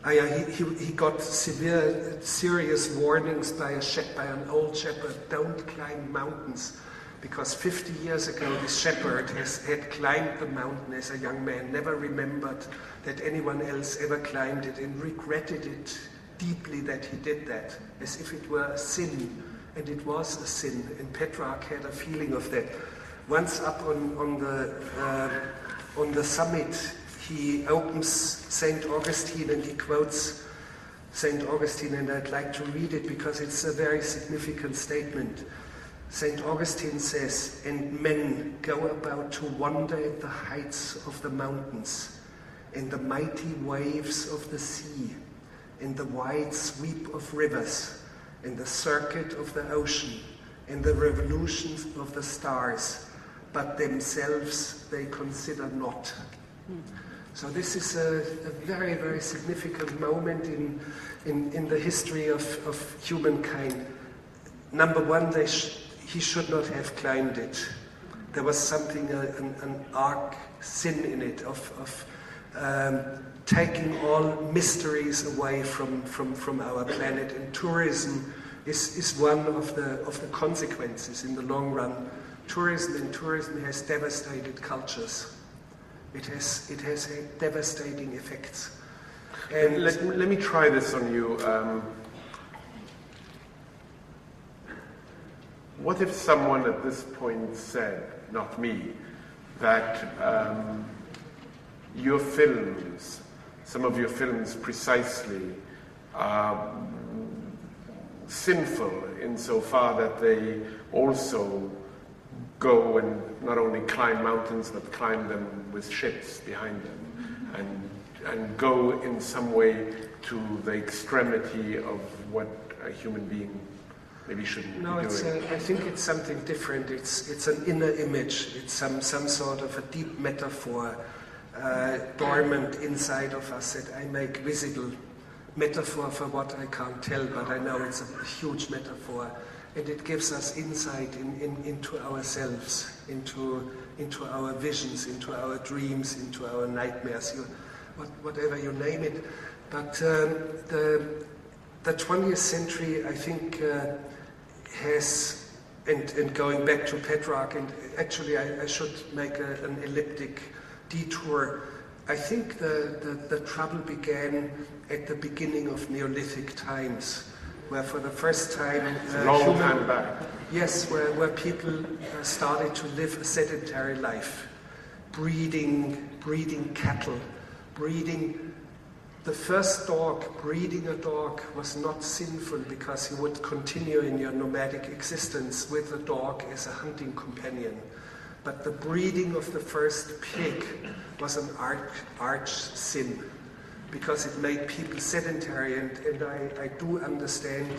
He got serious warnings by an old shepherd, don't climb mountains. Because 50 years ago, this shepherd had climbed the mountain as a young man, never remembered that anyone else ever climbed it, and regretted it deeply that he did that, as if it were a sin. And it was a sin, and Petrarca had a feeling of that. Once up on the summit, he opens St. Augustine and he quotes St. Augustine, and I'd like to read it because it's a very significant statement. St. Augustine says, "And men go about to wander at the heights of the mountains, in the mighty waves of the sea, in the wide sweep of rivers, in the circuit of the ocean, in the revolutions of the stars, but themselves they consider not." So this is a very, very significant moment in the history of humankind. Number one, he should not have climbed it. There was something, an arc sin in it, of taking all mysteries away from our planet. And tourism is one of the consequences in the long run. Tourism has devastated cultures. It has devastating effects. And let me try this on you. What if someone at this point said, not me, that your films, some of your films precisely, are sinful insofar that they also go and not only climb mountains, but climb them with ships behind them, and go in some way to the extremity of what a human being maybe shouldn't be doing? I think it's something different. It's an inner image. It's some sort of a deep metaphor dormant inside of us that I make visible. Metaphor for what I can't tell, but I know it's a huge metaphor. And it gives us insight into ourselves, into our visions, into our dreams, into our nightmares, whatever you name it. But the 20th century, I think, has, and going back to Petrarca, and actually I should make an elliptic detour. I think the trouble began at the beginning of Neolithic times, where for the first time... long time back. Yes, where people started to live a sedentary life, breeding cattle, breeding... The first dog, breeding a dog, was not sinful because you would continue in your nomadic existence with the dog as a hunting companion. But the breeding of the first pig was an arch sin, because it made people sedentary. And I do understand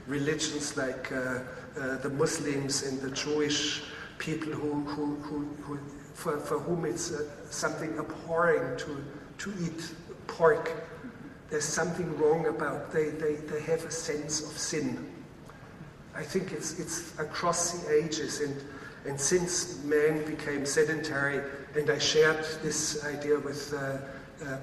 religions like the Muslims and the Jewish people who for whom it's something abhorring to eat pork. There's something wrong about they have a sense of sin. I think it's across the ages, and since man became sedentary, and I shared this idea with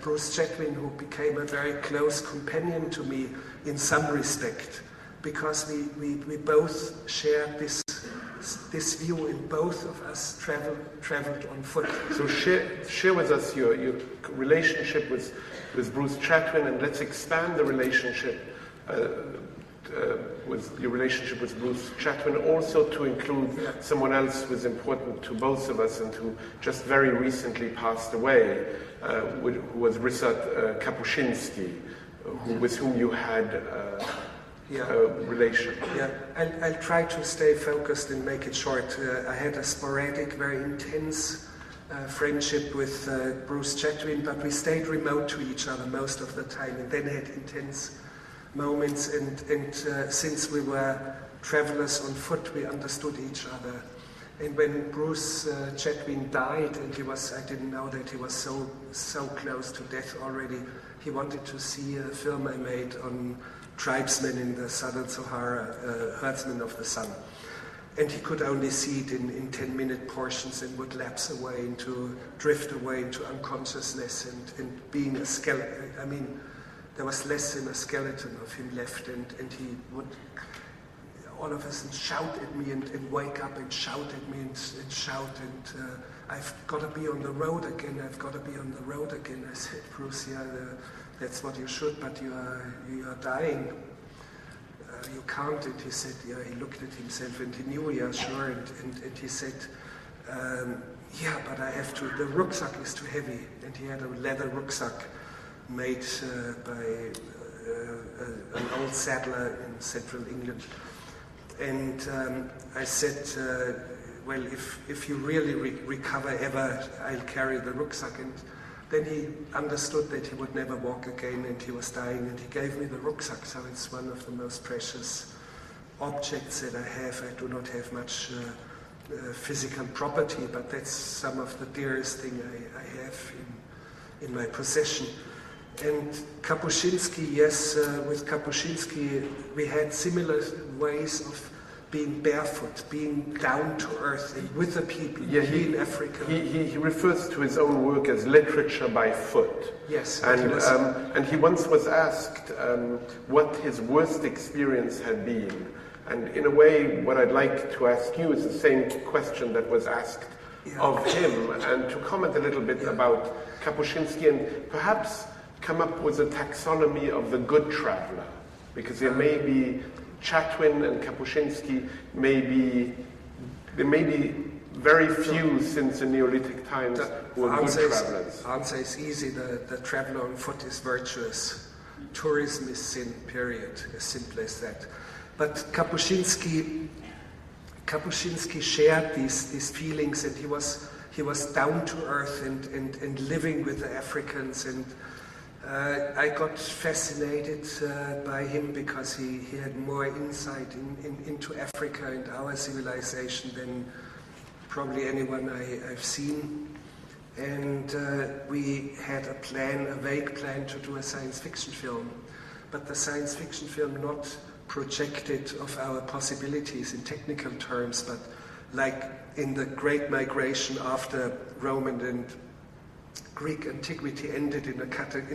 Bruce Chatwin, who became a very close companion to me in some respect, because we both shared this view, and both of us traveled on foot. So share with us your relationship with Bruce Chatwin, and let's expand the relationship with your relationship with Bruce Chatwin also to include someone else who is important to both of us and who just very recently passed away, who was Ryszard Kapuściński, with whom you had a relation. Yeah, I'll try to stay focused and make it short. I had a sporadic, very intense friendship with Bruce Chatwin, but we stayed remote to each other most of the time, and then had intense moments. And since we were travelers on foot, we understood each other. And when Bruce Chatwin died, and I didn't know that he was so close to death already. He wanted to see a film I made on tribesmen in the southern Sahara, herdsmen of the sun. and he could only see it in 10-minute portions and would drift away into unconsciousness and being a skeleton. I mean, there was less than a skeleton of him left, and he would all of a sudden shout at me and wake up and shout at me and shout, and I've got to be on the road again, I've got to be on the road again. I said, Bruce, yeah, that's what you should, but you are dying. You can't. And he said, yeah, he looked at himself and he knew, yeah, sure, and he said, yeah, but I have to, the rucksack is too heavy. And he had a leather rucksack made by an old saddler in central England. And I said, well, if you really recover ever, I'll carry the rucksack. And then he understood that he would never walk again and he was dying, and he gave me the rucksack. So it's one of the most precious objects that I have. I do not have much physical property, but that's some of the dearest thing I have in my possession. And Kapuściński, yes, with Kapuściński we had similar ways of being barefoot, being down to earth and with the people, in Africa. He refers to his own work as literature by foot. Yes. And he once was asked what his worst experience had been. And in a way, what I'd like to ask you is the same question that was asked of him, and to comment a little bit about Kapuściński and perhaps come up with a taxonomy of the good traveler, because there may be Chatwin and Kapuściński, there may be very few since the Neolithic times who are good travelers. The answer is easy. The traveler on foot is virtuous. Tourism is sin, period. As simple as that. But Kapuściński shared these feelings, and he was down to earth and living with the Africans, and I got fascinated by him because he had more insight into Africa and our civilization than probably anyone I've seen. And we had a vague plan to do a science fiction film, but the science fiction film not projected of our possibilities in technical terms, but like in the Great Migration after Roman and Greek antiquity ended in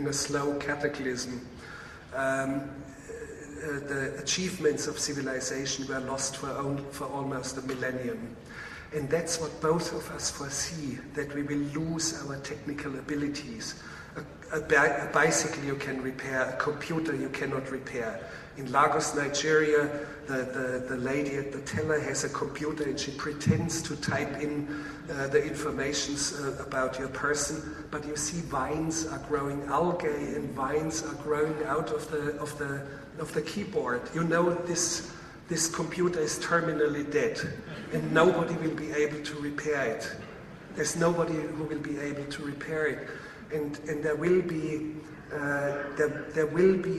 a slow cataclysm. The achievements of civilization were lost for almost a millennium. And that's what both of us foresee, that we will lose our technical abilities. A bicycle you can repair, a computer you cannot repair. In Lagos, Nigeria, the lady at the teller has a computer and she pretends to type in the informations about your person, but you see vines are growing, algae and vines are growing out of the keyboard. You know this computer is terminally dead and nobody will be able to repair it. There's nobody who will be able to repair it. And there will be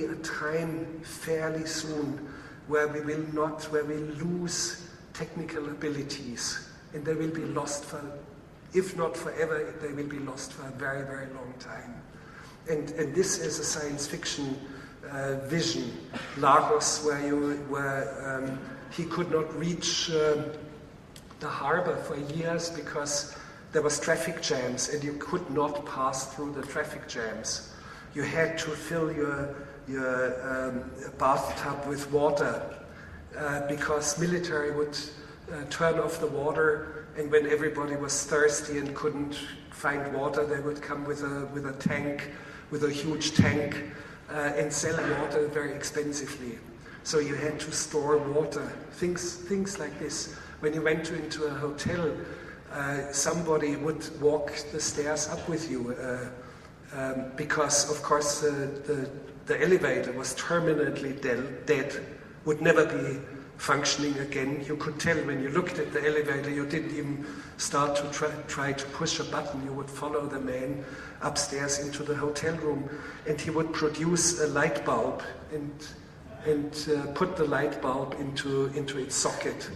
a time fairly soon where we lose technical abilities, and they will be lost for, if not forever, they will be lost for a very, very long time. And this is a science fiction vision. Lagos, where he could not reach the harbor for years because there was traffic jams and you could not pass through the traffic jams. You had to fill your bathtub with water because military would turn off the water, and when everybody was thirsty and couldn't find water, they would come with a huge tank and sell water very expensively. So you had to store water, things like this. When you went into a hotel, somebody would walk the stairs up with you. Because, of course, the elevator was terminally dead, would never be functioning again. You could tell when you looked at the elevator, you didn't even start to try to push a button. You would follow the man upstairs into the hotel room, and he would produce a light bulb and put the light bulb into its socket.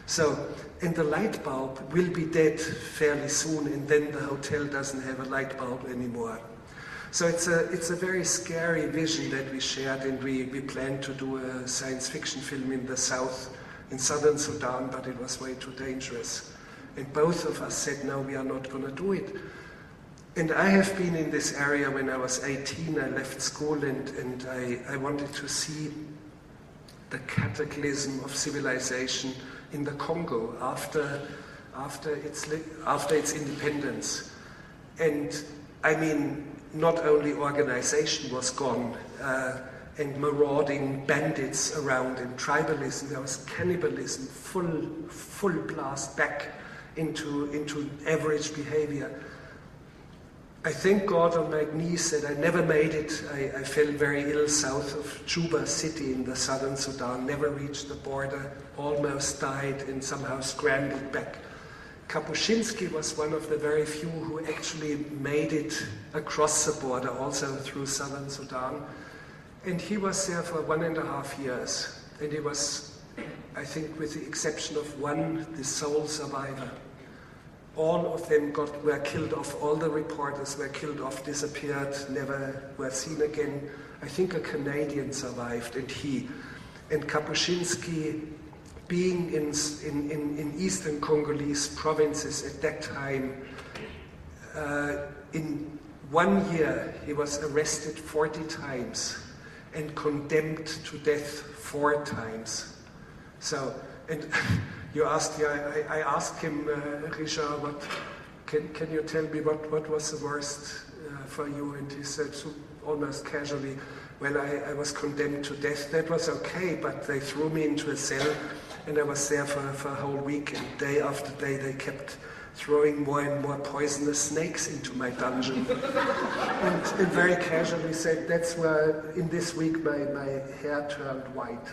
So, and the light bulb will be dead fairly soon, and then the hotel doesn't have a light bulb anymore. So it's a very scary vision that we shared, and we plan to do a science fiction film in the south in southern Sudan, but it was way too dangerous. And both of us said, no, we are not going to do it. And I have been in this area when I was 18. I left school and I wanted to see the cataclysm of civilization in the Congo after its independence. And I mean, not only organization was gone and marauding bandits around and tribalism, there was cannibalism, full blast back into average behavior. I thank God on my knees that I never made it. I fell very ill south of Juba city in the southern Sudan, never reached the border, almost died and somehow scrambled back. Kapuściński was one of the very few who actually made it across the border, also through southern Sudan. And he was there for 1.5 years. And he was, I think, with the exception of one, the sole survivor. All of them were killed off. All the reporters were killed off, disappeared, never were seen again. I think a Canadian survived, and he. And Kapuściński, being in eastern Congolese provinces at that time, in 1 year he was arrested 40 times and condemned to death 4 times. So, and you asked, I asked him, Ryszard, can you tell me what was the worst for you? And he said, so almost casually, well, I was condemned to death. That was okay, but they threw me into a cell, and I was there for a whole week, and day after day they kept throwing more and more poisonous snakes into my dungeon. and very casually said, that's where in this week my hair turned white.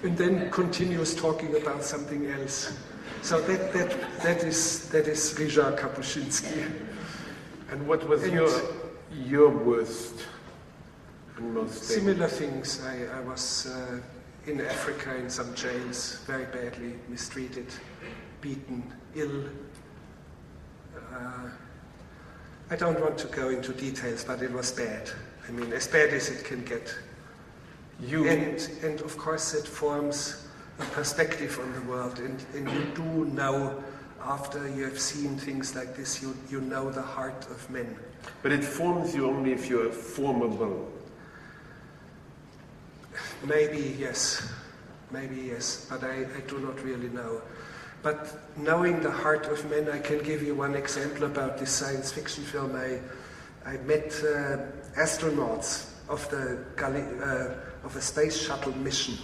And then continues talking about something else. So that is Ryszard Kapuściński. And what was your worst and most similar things? I was in Africa in some jails, very badly mistreated, beaten, ill. I don't want to go into details, but it was bad. I mean, as bad as it can get. And of course it forms a perspective on the world, and you do know, after you have seen things like this, you know the heart of men. But it forms you only if you're formable. Maybe yes, but I do not really know. But knowing the heart of men, I can give you one example about this science fiction film. I met astronauts of a space shuttle mission,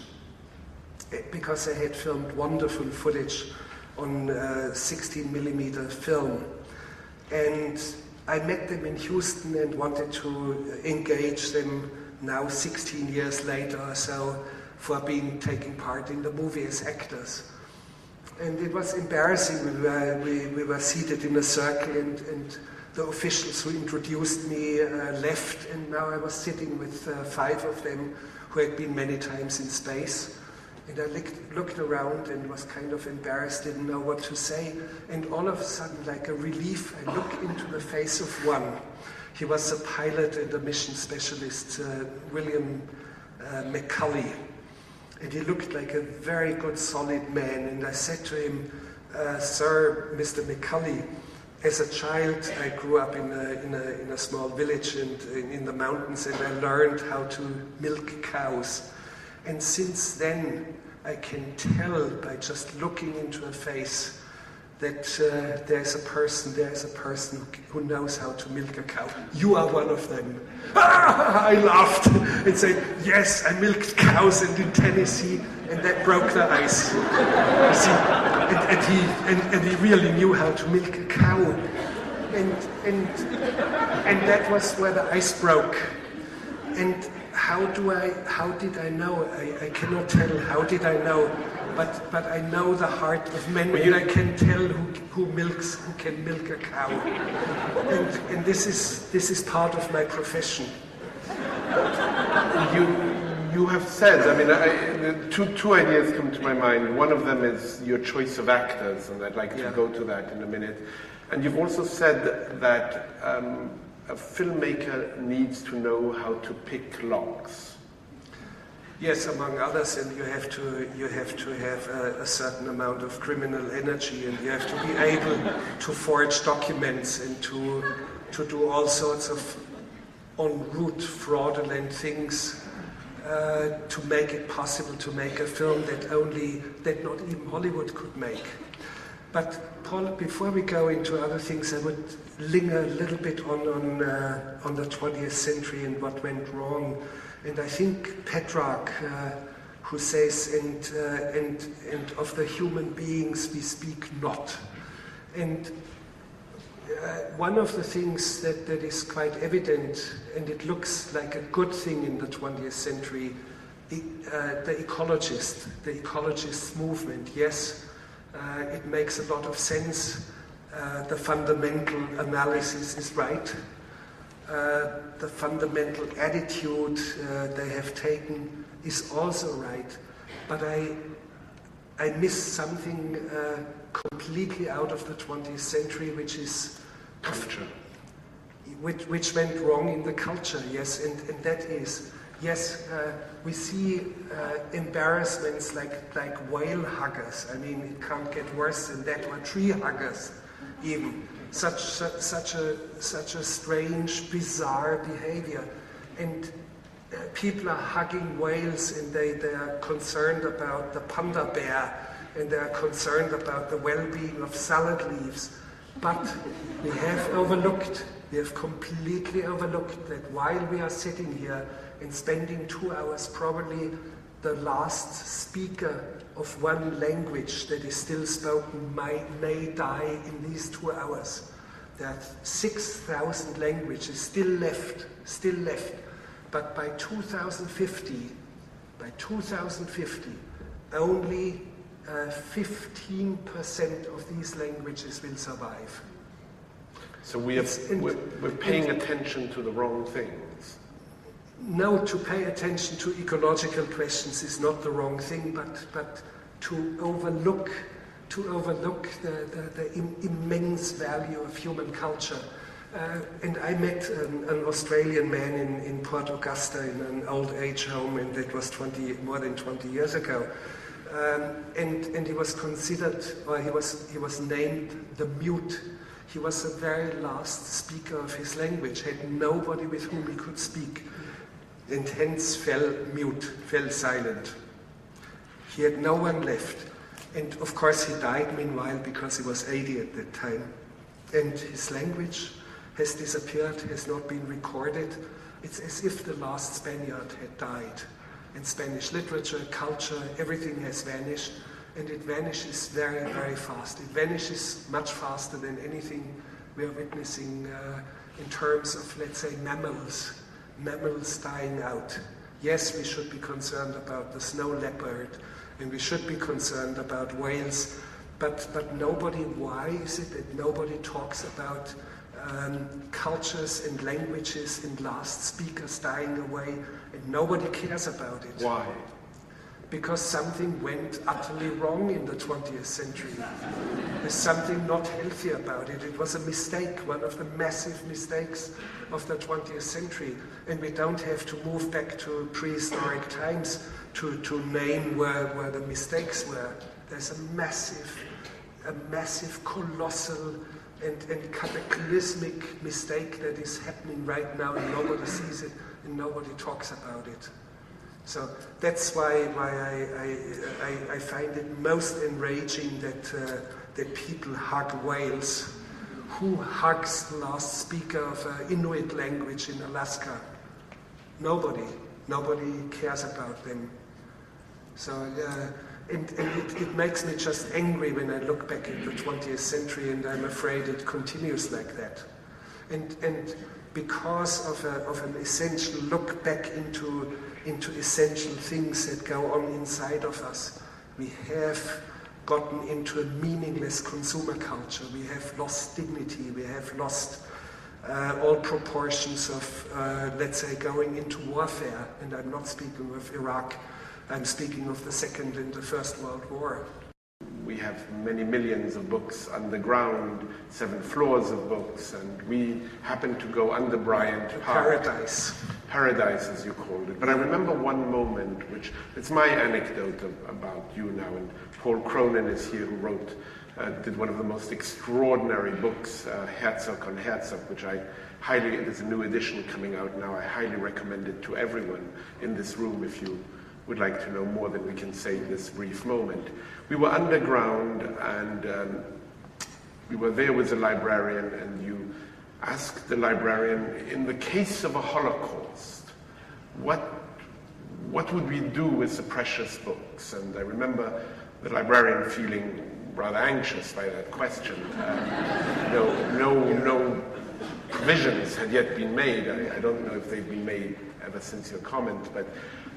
because they had filmed wonderful footage on 16mm film. And I met them in Houston and wanted to engage them now 16 years later or so for taking part in the movie as actors. And it was embarrassing. We were seated in a circle, and the officials who introduced me left, and now I was sitting with 5 of them who had been many times in space. And I looked around and was kind of embarrassed, didn't know what to say. And all of a sudden, like a relief, I looked into the face of one. He was a pilot and a mission specialist, William McCulley. And he looked like a very good, solid man. And I said to him, Sir, Mr. McCulley, as a child, I grew up in a small village and in the mountains, and I learned how to milk cows. And since then, I can tell by just looking into a face that there's a person who knows how to milk a cow. You are one of them. I laughed and said, yes, I milked cows in Tennessee, and that broke the ice. You see, and he really knew how to milk a cow. And that was where the ice broke. And how did I know? I cannot tell how did I know, but I know the heart of men, and I can tell who can milk a cow. And this is part of my profession. You have said, I mean, two ideas come to my mind. One of them is your choice of actors, and I'd like to go to that in a minute. And you've also said that a filmmaker needs to know how to pick locks. Yes, among others, and you have to have a certain amount of criminal energy, and you have to be able to forge documents and to do all sorts of en route fraudulent things to make it possible to make a film that not even Hollywood could make. But Paul, before we go into other things, I would linger a little bit on the 20th century and what went wrong. And I think Petrarca, who says, and of the human beings we speak not. And one of the things that is quite evident, and it looks like a good thing in the 20th century, the ecologist movement, yes, it makes a lot of sense. The fundamental analysis is right. The fundamental attitude they have taken is also right. But I miss something completely out of the 20th century, which is culture. Which went wrong in the culture, yes, and that is, yes, we see embarrassments like whale huggers. I mean, it can't get worse than that, or tree huggers, even. Such a strange, bizarre behavior, and people are hugging whales, and they are concerned about the panda bear, and they are concerned about the well-being of salad leaves. But we have completely overlooked that while we are sitting here and spending 2 hours, probably the last speaker of one language that is still spoken may die in these 2 hours. There are 6,000 languages still left. But by 2050, only 15% of these languages will survive. So we're paying attention to the wrong things. No, to pay attention to ecological questions is not the wrong thing, but to overlook the immense value of human culture. And I met an Australian man in Port Augusta in an old age home, and that was more than 20 years ago. And he was considered, or he was named the mute. He was the very last speaker of his language, had nobody with whom he could speak, and hence fell mute, fell silent. He had no one left. And of course he died meanwhile because he was 80 at that time. And his language has disappeared, has not been recorded. It's as if the last Spaniard had died. And Spanish literature, culture, everything has vanished, and it vanishes very, very fast. It vanishes much faster than anything we are witnessing in terms of, let's say, mammals dying out. Yes, we should be concerned about the snow leopard, and we should be concerned about whales, but nobody, why is it that nobody talks about cultures and languages and last speakers dying away, and nobody cares about it? Why? Because something went utterly wrong in the 20th century. There's something not healthy about it. It was a mistake, one of the massive mistakes of the 20th century. And we don't have to move back to prehistoric times to name where the mistakes were. There's a massive, colossal, and cataclysmic mistake that is happening right now, and nobody sees it and nobody talks about it. So that's why I find it most enraging that people hug whales. Who hugs the last speaker of an Inuit language in Alaska? Nobody. Nobody cares about them. So and it makes me just angry when I look back at the 20th century, and I'm afraid it continues like that. And because of an essential look back into essential things that go on inside of us, we have gotten into a meaningless consumer culture. We have lost dignity. We have lost all proportions of, let's say, going into warfare. And I'm not speaking of Iraq. I'm speaking of the Second and the First World War. We have many millions of books underground, 7 floors of books, and we happen to go under Bryant Park. paradise, as you called it. But I remember one moment, which it's my anecdote about you now, and Paul Cronin is here, who wrote, did one of the most extraordinary books, Herzog on Herzog, which I highly, there's a new edition coming out now, I highly recommend it to everyone in this room if you would like to know more than we can say in this brief moment. We were underground, and we were there with the librarian, and you asked the librarian, in the case of a Holocaust, what would we do with the precious books? And I remember the librarian feeling rather anxious by that question. No provisions had yet been made. I don't know if they've been made ever since your comment, but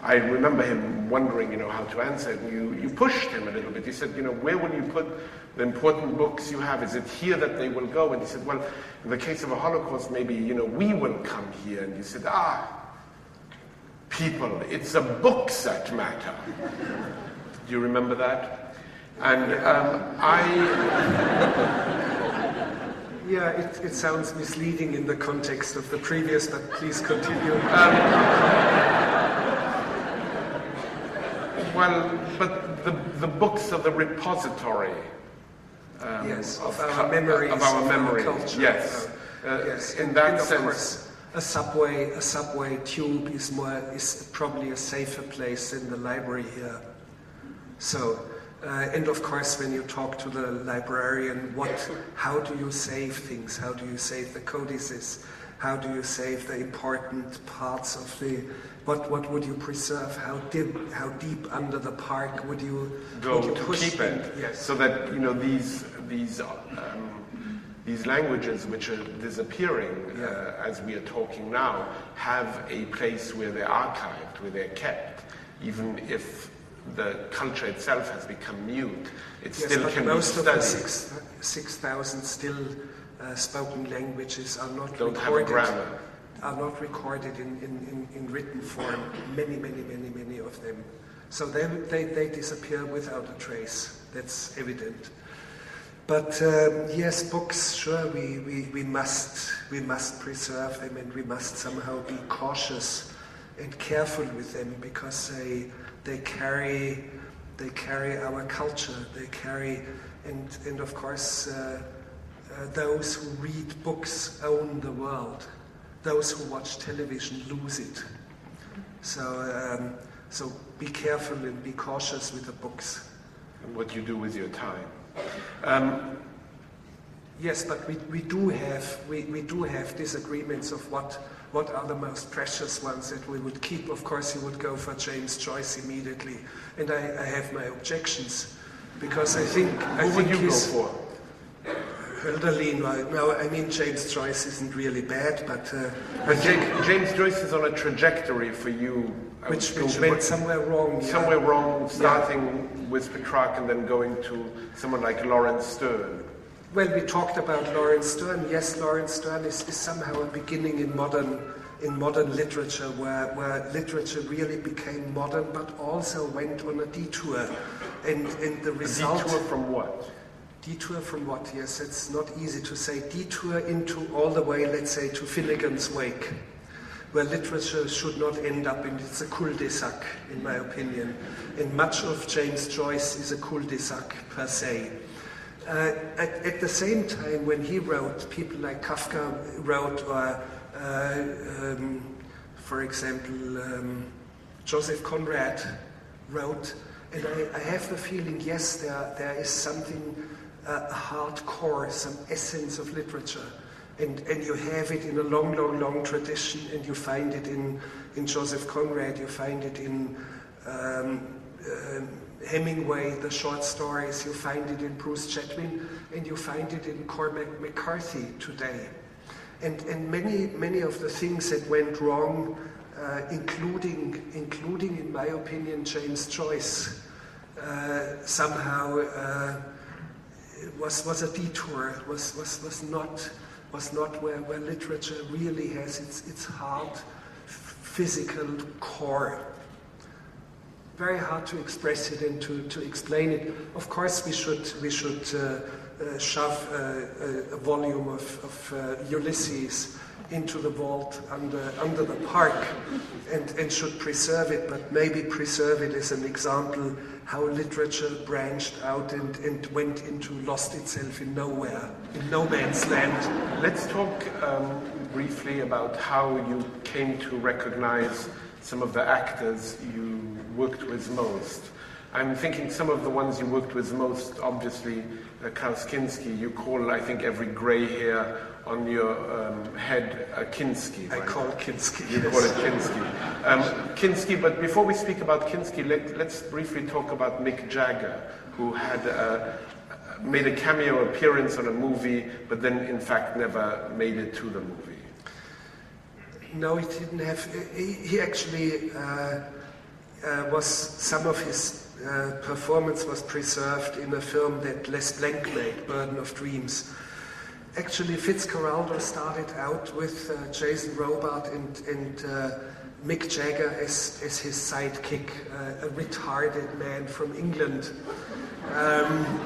I remember him wondering, how to answer it. And you pushed him a little bit. You said, where will you put the important books you have? Is it here that they will go? And he said, well, in the case of a Holocaust, maybe, we will come here. And you said, people, it's the books that matter. Do you remember that? And Yeah, it sounds misleading in the context of the previous, but please continue. Well, but the books are the repository. Yes, of our memories, of our culture. Yes. Yes. In that and sense, of course, a subway tube is probably a safer place than the library here. So, and of course, when you talk to the librarian, how do you save things? How do you save the codices? How do you save the important parts of the? What would you preserve? How deep under the park would you go to push keep it? Yes. So that these languages which are disappearing as we are talking now have a place where they're archived, where they're kept, even if the culture itself has become mute. It still can be studied. Most of the 6,000 still spoken languages are not don't recorded. have a grammar. Are not recorded in written form. Many of them. So they disappear without a trace. That's evident. But yes, books. Sure, we must preserve them, and we must somehow be cautious and careful with them, because they carry our culture. They carry, and of course, those who read books own the world. Those who watch television lose it. So be careful and be cautious with the books. And what you do with your time. Yes, but we do have disagreements of what are the most precious ones that we would keep. Of course, you would go for James Joyce immediately, and I have my objections, because I think Who would you go for? Hölderlin. No, I mean James Joyce isn't really bad, but James Joyce is on a trajectory for you, which went somewhere wrong. Somewhere wrong, starting with Petrarca and then going to someone like Lawrence Stern. Well, we talked about Lawrence Stern. Yes, Lawrence Stern is somehow a beginning in modern literature, where literature really became modern, but also went on a detour. And the result. A detour from what? Detour from what? Yes, it's not easy to say. Detour into all the way, let's say, to Finnegan's Wake, where literature should not end up in. It's a cul-de-sac, in my opinion. And much of James Joyce is a cul-de-sac per se. At the same time, when he wrote, people like Kafka wrote, or for example, Joseph Conrad wrote, and I have the feeling, yes, there is something, a hardcore, some essence of literature, and you have it in a long tradition, and you find it in Joseph Conrad, you find it in Hemingway, the short stories, you find it in Bruce Chatwin, and you find it in Cormac McCarthy today. And many of the things that went wrong, including in my opinion James Joyce, somehow was a detour, was not where literature really has its hard physical core. Very hard to express it and to explain it. Of course, we should shove a volume of Ulysses into the vault under the park and should preserve it, but maybe preserve it as an example how literature branched out and went into, lost itself in nowhere, in no man's land. Let's talk briefly about how you came to recognize some of the actors you worked with most. I'm thinking some of the ones you worked with most, obviously, Kapuściński. You call, I think, every grey hair on your head Kinski. Right? I call it Kinski. You call it Kinski. Kinski, but before we speak about Kinski, let's briefly talk about Mick Jagger, who had made a cameo appearance on a movie, but then in fact never made it to the movie. No, he didn't have. He actually was, some of his performance was preserved in a film that Les Blanc made, Burden of Dreams. Actually, Fitzcarraldo started out with Jason Robart and Mick Jagger as his sidekick, a retarded man from England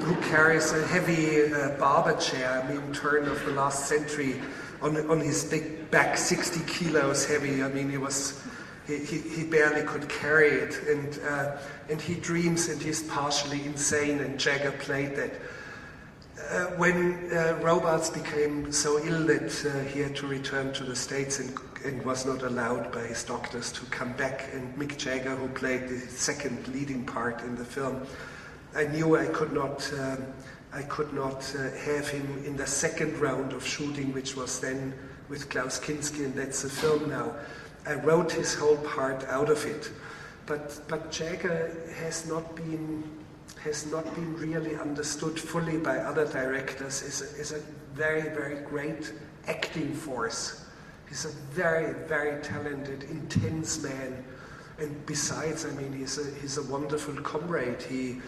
who carries a heavy barber chair, I mean, turn of the last century, on his big back, 60 kilos heavy. I mean, he barely could carry it, and he dreams, and he's partially insane, and Jagger played that. When Robarts became so ill that he had to return to the States and was not allowed by his doctors to come back, and Mick Jagger, who played the second leading part in the film, I knew I could not have him in the second round of shooting, which was then with Klaus Kinski, and that's the film now. I wrote his whole part out of it, but Jagger has not been really understood fully by other directors. Is a very, very great acting force. He's a very, very talented, intense man, and besides, I mean, he's a wonderful comrade. He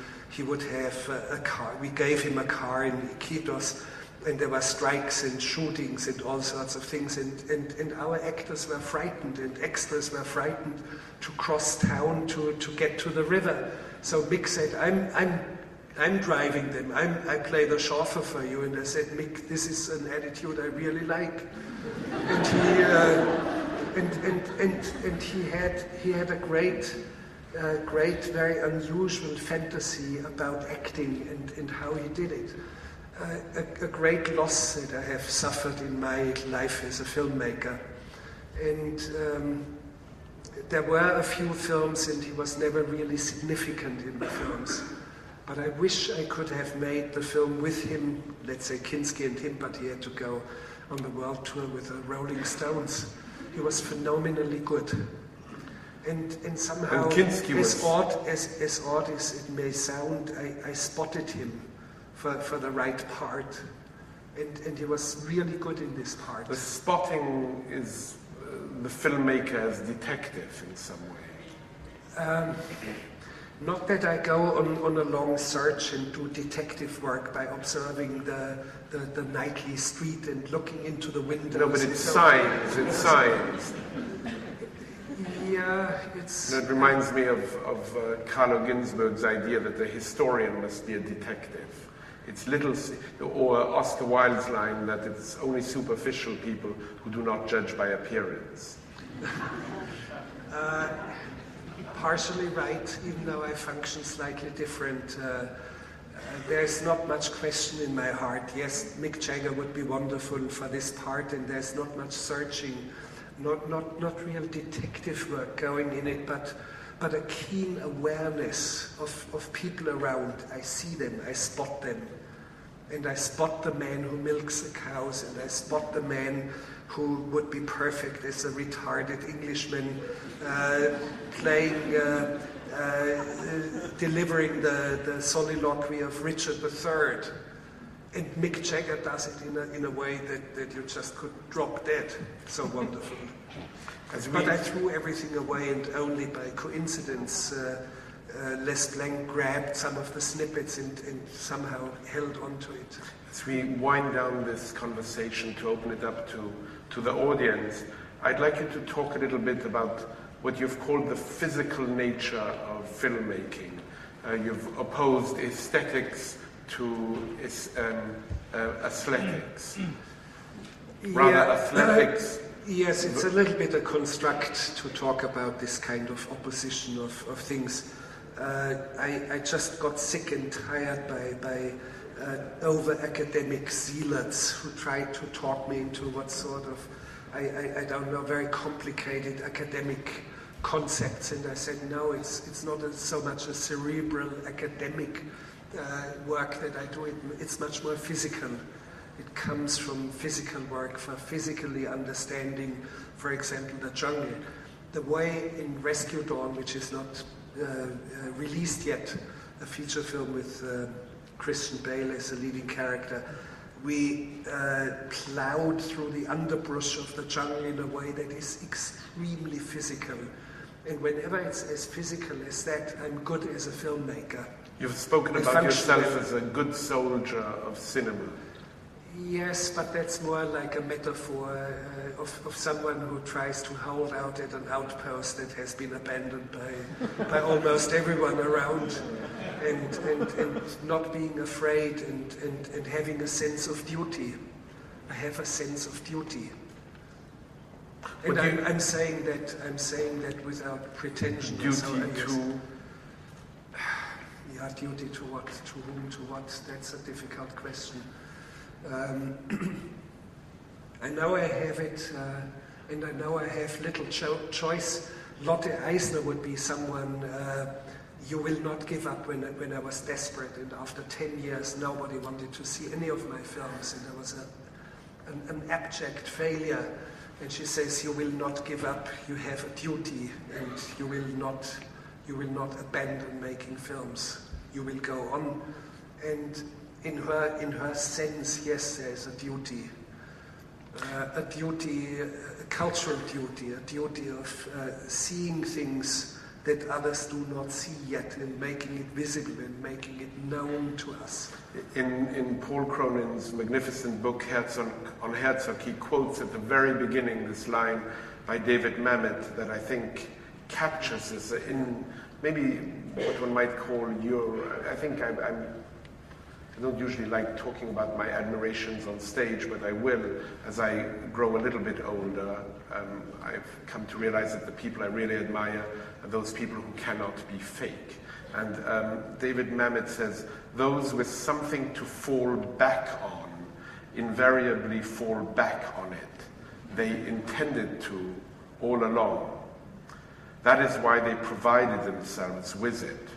would have a car. We gave him a car in Iquitos, and there were strikes and shootings and all sorts of things, and our actors were frightened, and extras were frightened to cross town to get to the river. So Mick said, I'm driving them. I play the chauffeur for you. And I said, Mick, this is an attitude I really like. And he had a great, very unusual fantasy about acting and how he did it. A great loss that I have suffered in my life as a filmmaker. And there were a few films, and he was never really significant in the films. But I wish I could have made the film with him, let's say Kinski and him, but he had to go on the world tour with the Rolling Stones. He was phenomenally good. And somehow, as odd as it may sound, I spotted him for the right part. And he was really good in this part. The spotting is the filmmaker as detective in some way. Not that I go on a long search and do detective work by observing the nightly street and looking into the windows. No, but it's science. It's science. Yeah, it's. It reminds me of Carlo Ginzburg's idea that the historian must be a detective. It's little, or Oscar Wilde's line that it's only superficial people who do not judge by appearance. Partially right, even though I function slightly different. There's not much question in my heart. Yes, Mick Jagger would be wonderful for this part, and there's not much searching, not real detective work going in it, but a keen awareness of people around. I see them, I spot them. And I spot the man who milks the cows, and I spot the man who would be perfect as a retarded Englishman delivering the soliloquy of Richard III. And Mick Jagger does it in a way that you just could drop dead. So wonderful. But I threw everything away, and only by coincidence Les Blanc grabbed some of the snippets and somehow held onto it. As we wind down this conversation to open it up to the audience, I'd like you to talk a little bit about what you've called the physical nature of filmmaking. You've opposed aesthetics to athletics. Rather, athletics. Yes, it's a little bit a construct to talk about this kind of opposition of things. I just got sick and tired by over-academic zealots who tried to talk me into what sort of, I don't know, very complicated academic concepts. And I said, no, it's not so much a cerebral academic work that I do. It's much more physical. It comes from physical work, for physically understanding, for example, the jungle. The way in Rescue Dawn, which is not released yet, a feature film with Christian Bale as a leading character, we plowed through the underbrush of the jungle in a way that is extremely physical. And whenever it's as physical as that, I'm good as a filmmaker. You've spoken about yourself as a good soldier of cinema. Yes, but that's more like a metaphor of someone who tries to hold out at an outpost that has been abandoned by almost everyone around, and not being afraid and having a sense of duty. I have a sense of duty. And I'm saying that without pretension. Duty to? Yeah, duty to what? To whom? To what? That's a difficult question. I know I have it, and I know I have little choice. Lotte Eisner would be someone you will not give up when I was desperate, and after 10 years nobody wanted to see any of my films, and I was an abject failure. And she says, you will not give up, you have a duty, and you will not abandon making films. You will go on. And in her sense, yes, there's a duty, a cultural duty, a duty of seeing things that others do not see yet, and making it visible and making it known to us. In Paul Cronin's magnificent book Herzog, on Herzog, he quotes at the very beginning this line by David Mamet that I think captures this in maybe what one might call I don't usually like talking about my admirations on stage, but I will as I grow a little bit older. I've come to realize that the people I really admire are those people who cannot be fake. And David Mamet says, those with something to fall back on invariably fall back on it. They intended to all along. That is why they provided themselves with it.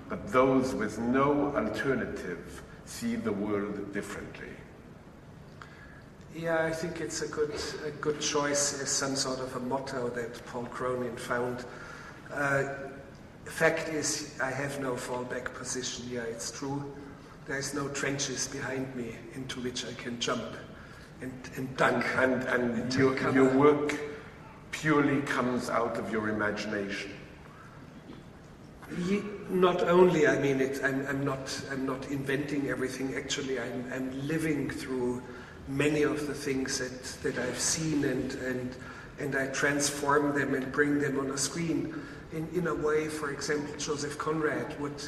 But those with no alternative see the world differently. Yeah, I think it's a good choice as some sort of a motto that Paul Cronin found. Fact is, I have no fallback position. Yeah, it's true. There's no trenches behind me into which I can jump and dunk. And your work purely comes out of your imagination. Not only, I mean, I'm not inventing everything. Actually, I'm living through many of the things that I've seen, and I transform them and bring them on a screen. In a way, for example, Joseph Conrad would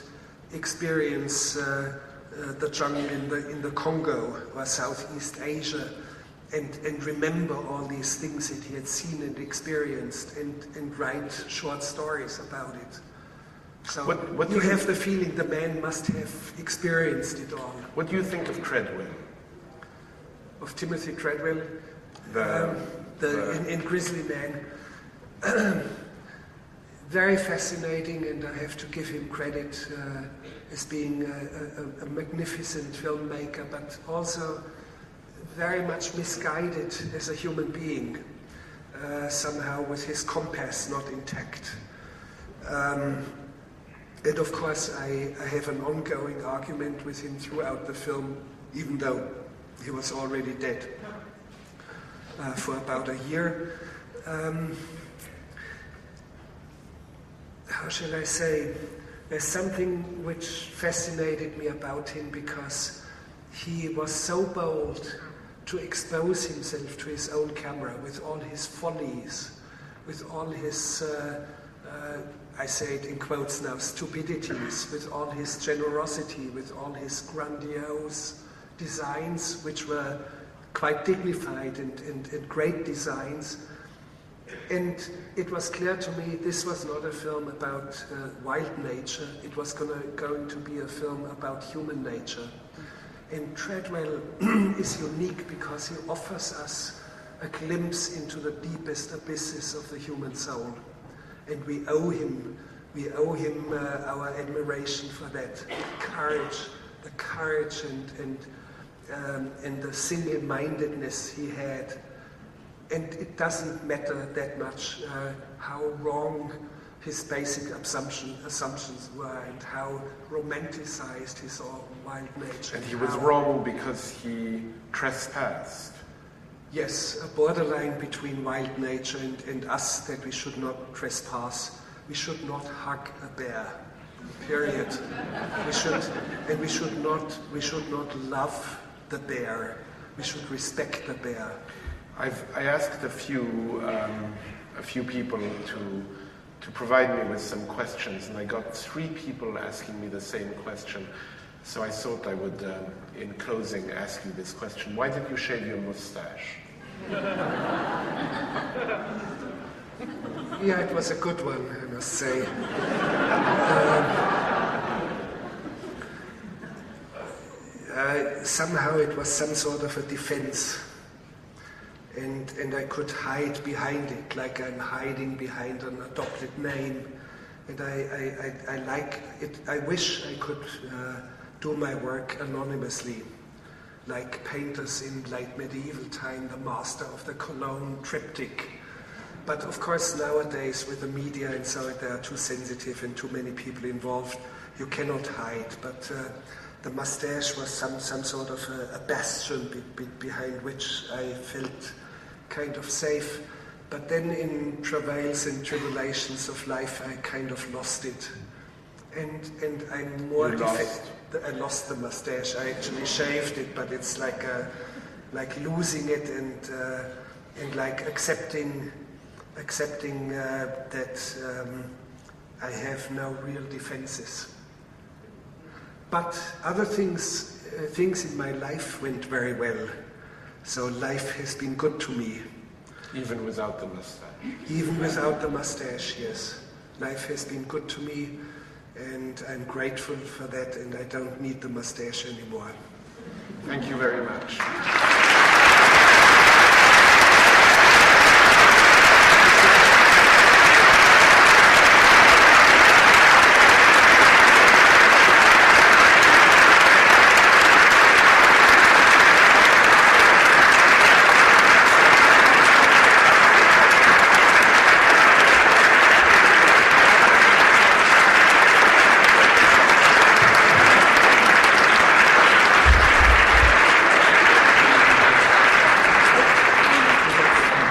experience the jungle in the Congo or Southeast Asia, and remember all these things that he had seen and experienced, and write short stories about it. So what you have the feeling the man must have experienced it all. What do you think of Treadwell? Of Timothy Treadwell? In Grizzly Man. Very fascinating, and I have to give him credit as being a magnificent filmmaker, but also very much misguided as a human being, somehow with his compass not intact. And of course, I have an ongoing argument with him throughout the film, even though he was already dead for about a year. How shall I say? There's something which fascinated me about him because he was so bold to expose himself to his own camera with all his follies, with all his I say it in quotes now, stupidities, with all his generosity, with all his grandiose designs, which were quite dignified and great designs. And it was clear to me this was not a film about wild nature, it was going to be a film about human nature. And Treadwell is unique because he offers us a glimpse into the deepest abysses of the human soul. And we owe him our admiration for that. The courage and the single-mindedness he had. And it doesn't matter that much how wrong his basic assumptions were and how romanticized his wild nature. And he was wrong because he trespassed. Yes, a borderline between wild nature and us, that we should not trespass. We should not hug a bear. Period. We should not love the bear. We should respect the bear. I asked a few people to provide me with some questions, and I got 3 people asking me the same question. So I thought I would, in closing, ask you this question. Why did you shave your mustache? Yeah, it was a good one, I must say. Somehow it was some sort of a defense. And I could hide behind it, like I'm hiding behind an adopted name. And I like it. I wish I could do my work anonymously, like painters in late medieval time, the master of the Cologne triptych. But of course nowadays with the media and so they are too sensitive and too many people involved, you cannot hide. But the mustache was some sort of a bastion behind which I felt kind of safe. But then in travails and tribulations of life, I kind of lost it. And I'm more I lost the mustache. I actually shaved it, but it's like losing it and like accepting that I have no real defenses. But other things in my life went very well. So life has been good to me. Even without the mustache? Even without the mustache, yes. Life has been good to me, and I'm grateful for that, and I don't need the mustache anymore. Thank you very much.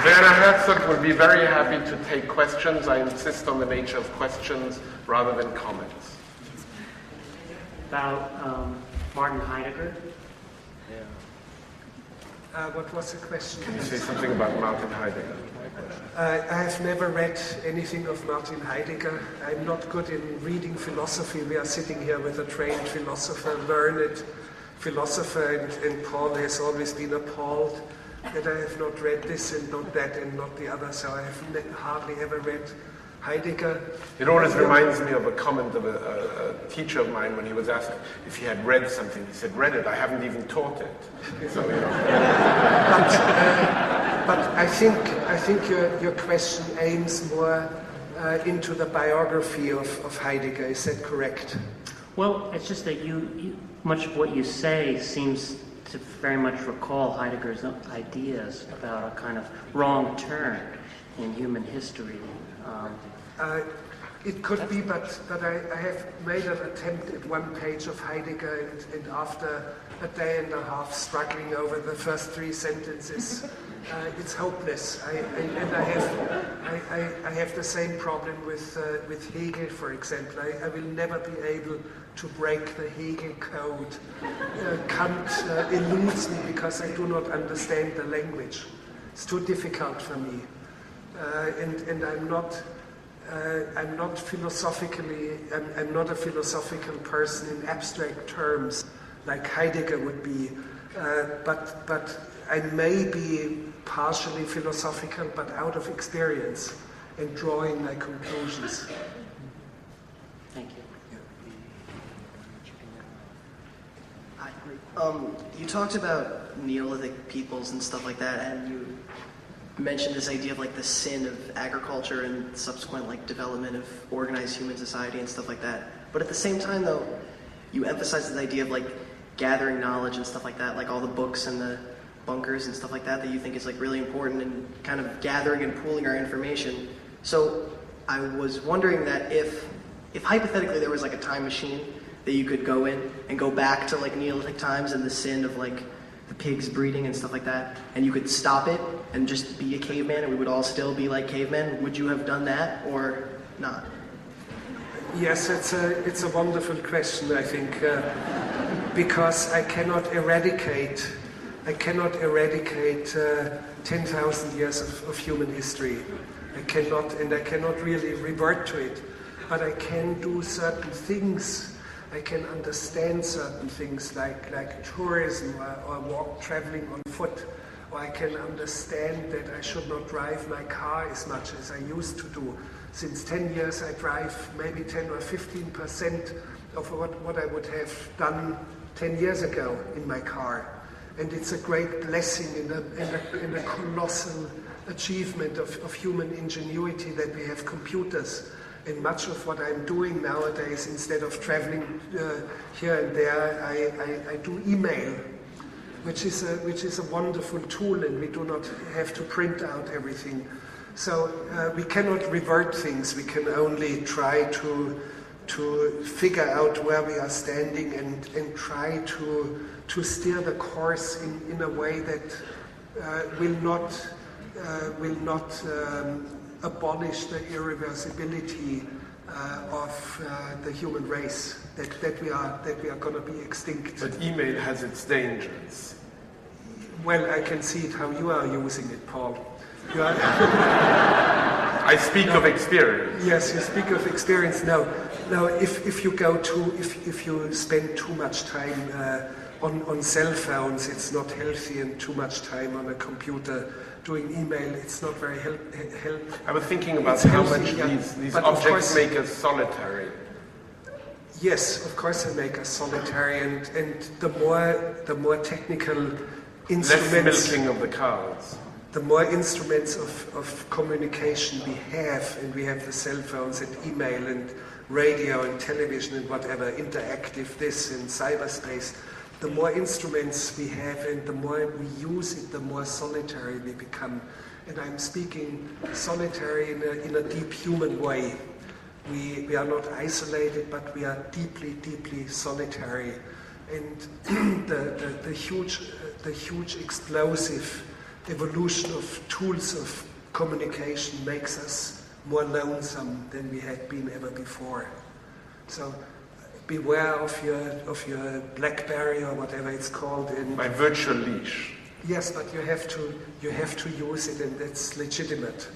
Werner Herzog will be very happy to take questions. I insist on the nature of questions rather than comments. About Martin Heidegger. What was the question? Can you say something about Martin Heidegger? I have never read anything of Martin Heidegger. I'm not good in reading philosophy. We are sitting here with a trained philosopher, learned philosopher, and Paul has always been appalled that I have not read this and not that and not the other, so I have hardly ever read Heidegger. It always reminds me of a comment of a teacher of mine when he was asked if he had read something. He said, "Read it, I haven't even taught it." So, you know. But I think your question aims more into the biography of Heidegger. Is that correct? Well, it's just that you much of what you say seems to very much recall Heidegger's ideas about a kind of wrong turn in human history. It could be, but I have made an attempt at one page of Heidegger, and after a day and a half struggling over the first 3 sentences, it's hopeless. I have the same problem with Hegel, for example. I will never be able to break the Hegel code. Kant eludes me because I do not understand the language. It's too difficult for me, and I'm not. I'm not a philosophical person in abstract terms like Heidegger would be, but I may be partially philosophical, but out of experience and drawing my conclusions. Thank you. Hi. You talked about Neolithic peoples and stuff like that, and you mentioned this idea of like the sin of agriculture and subsequent like development of organized human society and stuff like that. But at the same time, though, you emphasize this idea of like gathering knowledge and stuff like that, like all the books and the bunkers and stuff like that you think is like really important and kind of gathering and pooling our information. So I was wondering that if hypothetically there was like a time machine that you could go in and go back to like Neolithic times and the sin of like the pigs breeding and stuff like that, and you could stop it and just be a caveman and we would all still be like cavemen, would you have done that or not? Yes, it's a wonderful question, I think, because I cannot eradicate 10,000 years of human history. I cannot really revert to it, but I can do certain things. I can understand certain things like tourism or traveling on foot, or I can understand that I should not drive my car as much as I used to do. Since 10 years I drive maybe 10 or 15% of what I would have done 10 years ago in my car. And it's a great blessing in the colossal achievement of human ingenuity that we have computers. And much of what I'm doing nowadays, instead of traveling here and there, I do email, which is a wonderful tool, and we do not have to print out everything. So we cannot revert things. We can only try to figure out where we are standing and try to steer the course in a way that will not abolish the irreversibility of the human race, that we are going to be extinct. But email has its dangers. Well, I can see it how you are using it, Paul. I speak of experience. Yes, you speak of experience. No, if you spend too much time on cell phones, it's not healthy, and too much time on a computer doing email, it's not very helpful. I was thinking about how much these objects make us solitary. Yes, of course they make us solitary, and the more technical instruments, less milking of the cows. The more instruments of communication we have, and we have the cell phones and email and radio and television and whatever, interactive this in cyberspace, the more instruments we have and the more we use it, the more solitary we become. And I'm speaking solitary in a deep human way. We are not isolated, but we are deeply, deeply solitary. And the huge explosive evolution of tools of communication makes us more lonesome than we had been ever before. So beware of your BlackBerry or whatever it's called. My virtual leash. Yes, but you have to use it, and that's legitimate.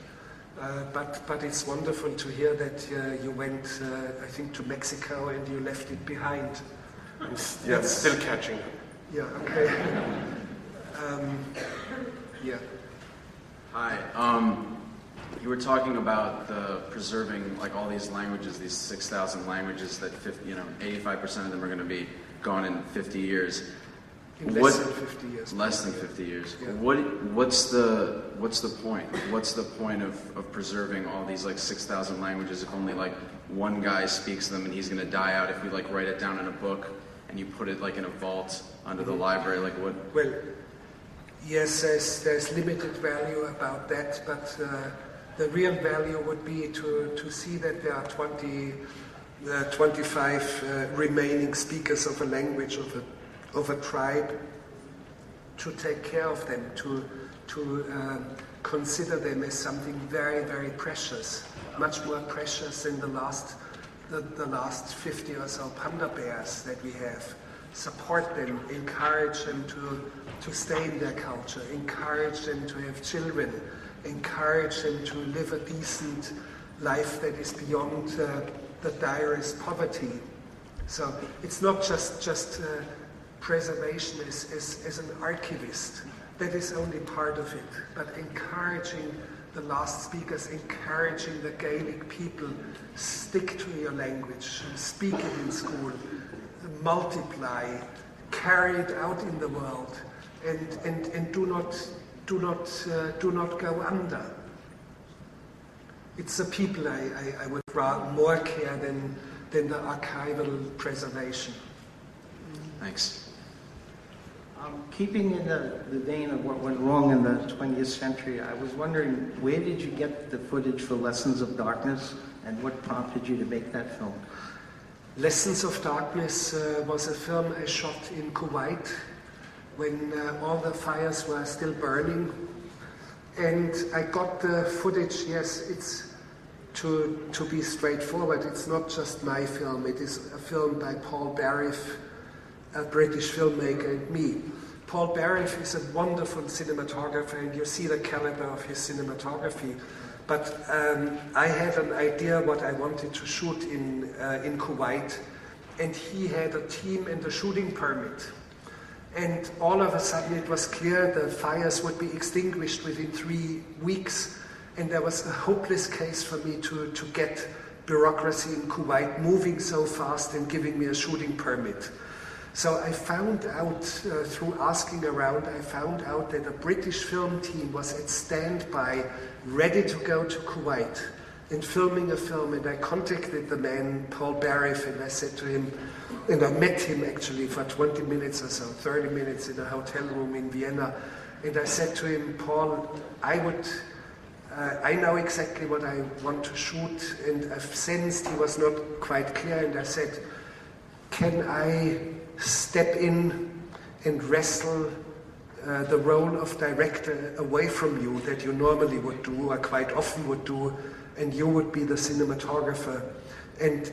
But it's wonderful to hear that you went, I think, to Mexico and you left it behind. I'm still catching up. Yeah. Okay. Yeah. Hi. You were talking about the preserving like all these languages, these 6,000 languages that 85% of them are going to be gone in 50 years. In less than 50 years. Less than 50 years. Yeah. What's the point? What's the point of preserving all these like 6,000 languages if only like one guy speaks them and he's going to die out if we like write it down in a book and you put it like in a vault under the library? Like what? Well, yes, there's limited value about that, but the real value would be to see that there are 25 remaining speakers of a language of a tribe, to take care of them, to consider them as something very, very precious, much more precious than the last 50 or so panda bears that we have. Support them, encourage them to stay in their culture, encourage them to have children, encourage them to live a decent life that is beyond the direst poverty. So it's not just preservation as an archivist. That is only part of it, but encouraging the last speakers, encouraging the Gaelic people, stick to your language, speak it in school, multiply, carry it out in the world, and do not go under. It's the people I would rather more care than the archival preservation. Thanks. Keeping in the vein of what went wrong in the 20th century, I was wondering, where did you get the footage for Lessons of Darkness, and what prompted you to make that film? Lessons of Darkness was a film I shot in Kuwait when all the fires were still burning. And I got the footage, yes, it's to be straightforward, it's not just my film, it is a film by Paul Barriff, a British filmmaker, and me. Paul Barriff is a wonderful cinematographer, and you see the caliber of his cinematography. But I had an idea what I wanted to shoot in Kuwait, and he had a team and a shooting permit. And all of a sudden it was clear the fires would be extinguished within 3 weeks, and there was a hopeless case for me to get bureaucracy in Kuwait moving so fast and giving me a shooting permit. So I found out, through asking around, I found out that a British film team was at standby, ready to go to Kuwait and filming a film. And I contacted the man, Paul Barriff, and I said to him, and I met him actually for 20 minutes or so, 30 minutes in a hotel room in Vienna. And I said to him, Paul, I know exactly what I want to shoot. And I've sensed he was not quite clear. And I said, can I step in and wrestle the role of director away from you that you normally would do or quite often would do, and you would be the cinematographer. And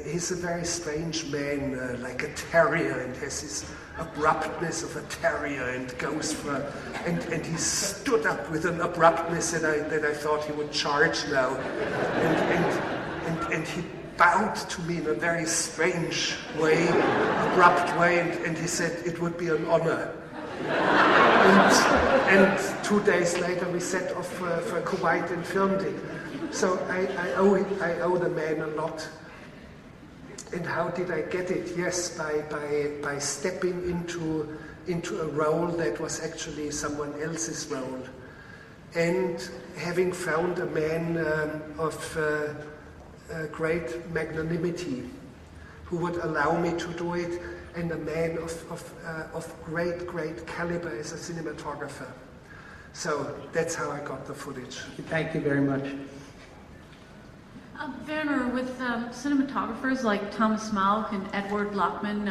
he's a very strange man, like a terrier, and has this abruptness of a terrier, and goes for, and he stood up with an abruptness that I thought he would charge now, and he bowed to me in a very strange way, abrupt way, and he said it would be an honor. And 2 days later we set off for Kuwait and filmed it. So I owe the man a lot. And how did I get it? Yes, by stepping into a role that was actually someone else's role, and having found a man of great magnanimity who would allow me to do it, and a man of great caliber as a cinematographer. So that's how I got the footage. Thank you very much. Werner, with cinematographers like Thomas Mauch and Edward Lockman,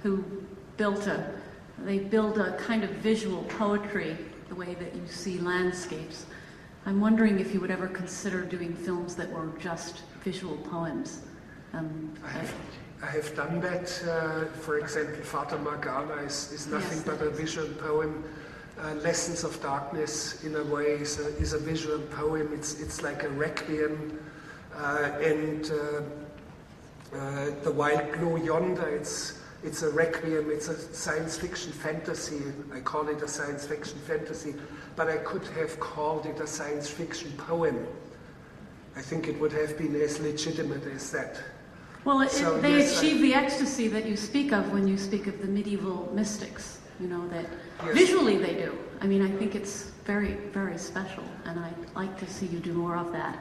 who build a kind of visual poetry, the way that you see landscapes, I'm wondering if you would ever consider doing films that were just visual poems. I have done that. For example, Fata Morgana is nothing but a visual poem. Lessons of Darkness, in a way, is a visual poem. It's like a requiem. And The Wild Blue Yonder, it's a requiem. It's a science fiction fantasy. I call it a science fiction fantasy, but I could have called it a science fiction poem. I think it would have been as legitimate as that. Well, they achieve the ecstasy that you speak of when you speak of the medieval mystics, you know, that visually they do. I mean, I think it's very, very special, and I'd like to see you do more of that.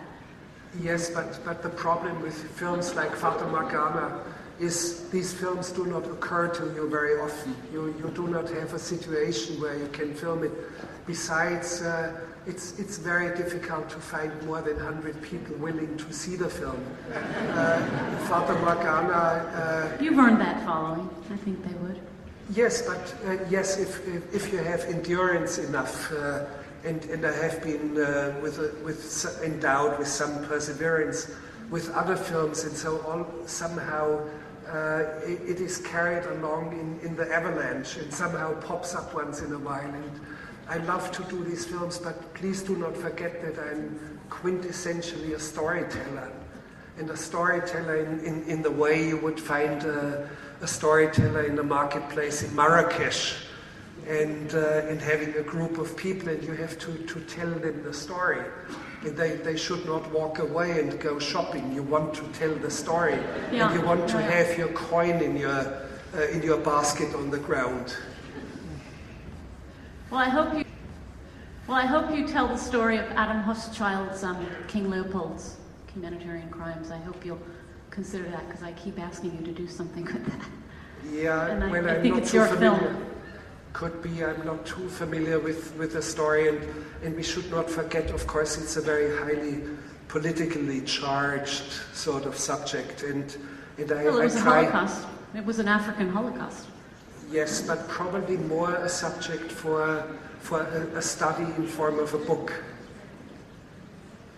Yes, but the problem with films like Fata Morgana is these films do not occur to you very often. You do not have a situation where you can film it. Besides, it's very difficult to find more than 100 people willing to see the film. Fata Morgana... You've earned that following. I think they would. Yes, but yes, if you have endurance enough, and I have been endowed with some perseverance with other films, and so somehow it is carried along in the avalanche, and somehow pops up once in a while. I love to do these films, but please do not forget that I'm quintessentially a storyteller. And a storyteller in the way you would find a storyteller in the marketplace in Marrakesh, and having a group of people, and you have to tell them the story. And they should not walk away and go shopping. You want to tell the story, and you want to have your coin in your basket on the ground. Well, I hope you tell the story of Adam Hochschild's King Leopold's Humanitarian Crimes. I hope you'll consider that, because I keep asking you to do something with that. Yeah, and well, I I'm think not it's too your familiar. film. Could be I'm not too familiar with the story, and we should not forget, of course, it's a very highly politically charged sort of subject, and Well, it was a Holocaust. It was an African Holocaust. Yes, but probably more a subject for a study in form of a book.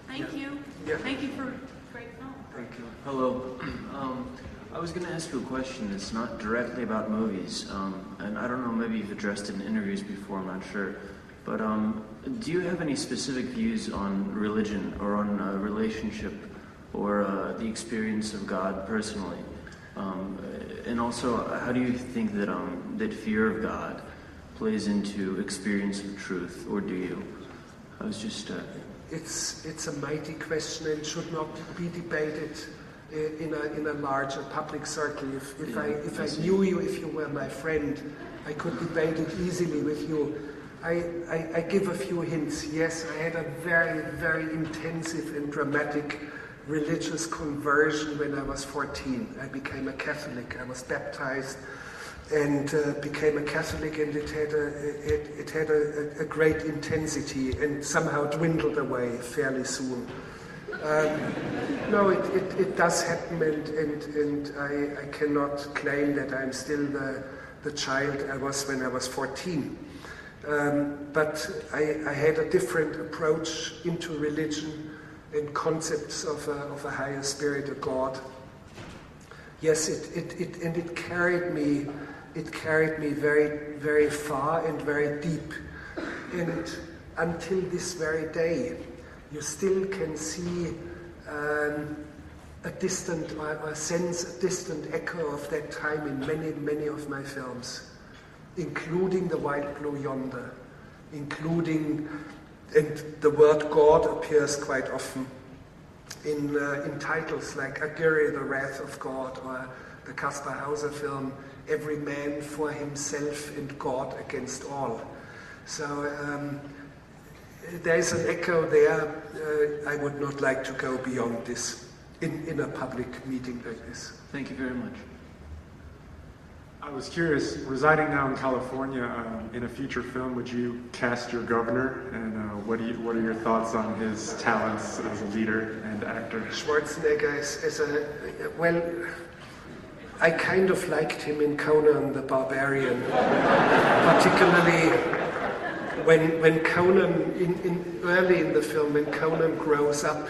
Thank you. Yeah. Thank you for a great film. Thank you. Hello. I was going to ask you a question that's not directly about movies, and I don't know, maybe you've addressed it in interviews before, I'm not sure, but do you have any specific views on religion or on relationship or the experience of God personally? And also, how do you think that that fear of God plays into experience of truth, or do you? I was just... It's a mighty question and should not be debated in a larger public circle. If I knew you, if you were my friend, I could debate it easily with you. I give a few hints. Yes, I had a very, very intensive and dramatic religious conversion when I was 14. I became a Catholic. I was baptized and became a Catholic, and it had a great intensity and somehow dwindled away fairly soon. No, it does happen, and I cannot claim that I'm still the child I was when I was 14. But I had a different approach into religion and concepts of a higher spirit, a God. Yes, it carried me. It carried me very, very far and very deep. And until this very day, you still can see a distant, or sense a distant echo of that time in many, many of my films, including The White Blue Yonder, including, and the word God appears quite often in titles like Aguirre, The Wrath of God, or the Kaspar Hauser film, Every Man for Himself and God Against All. So there's an echo there. I would not like to go beyond this in a public meeting like this. Thank you very much. I was curious, residing now in California, in a future film, would you cast your governor? And what are your thoughts on his talents as a leader and actor? Schwarzenegger is well, I kind of liked him in Conan the Barbarian, particularly when Conan, early in the film, when Conan grows up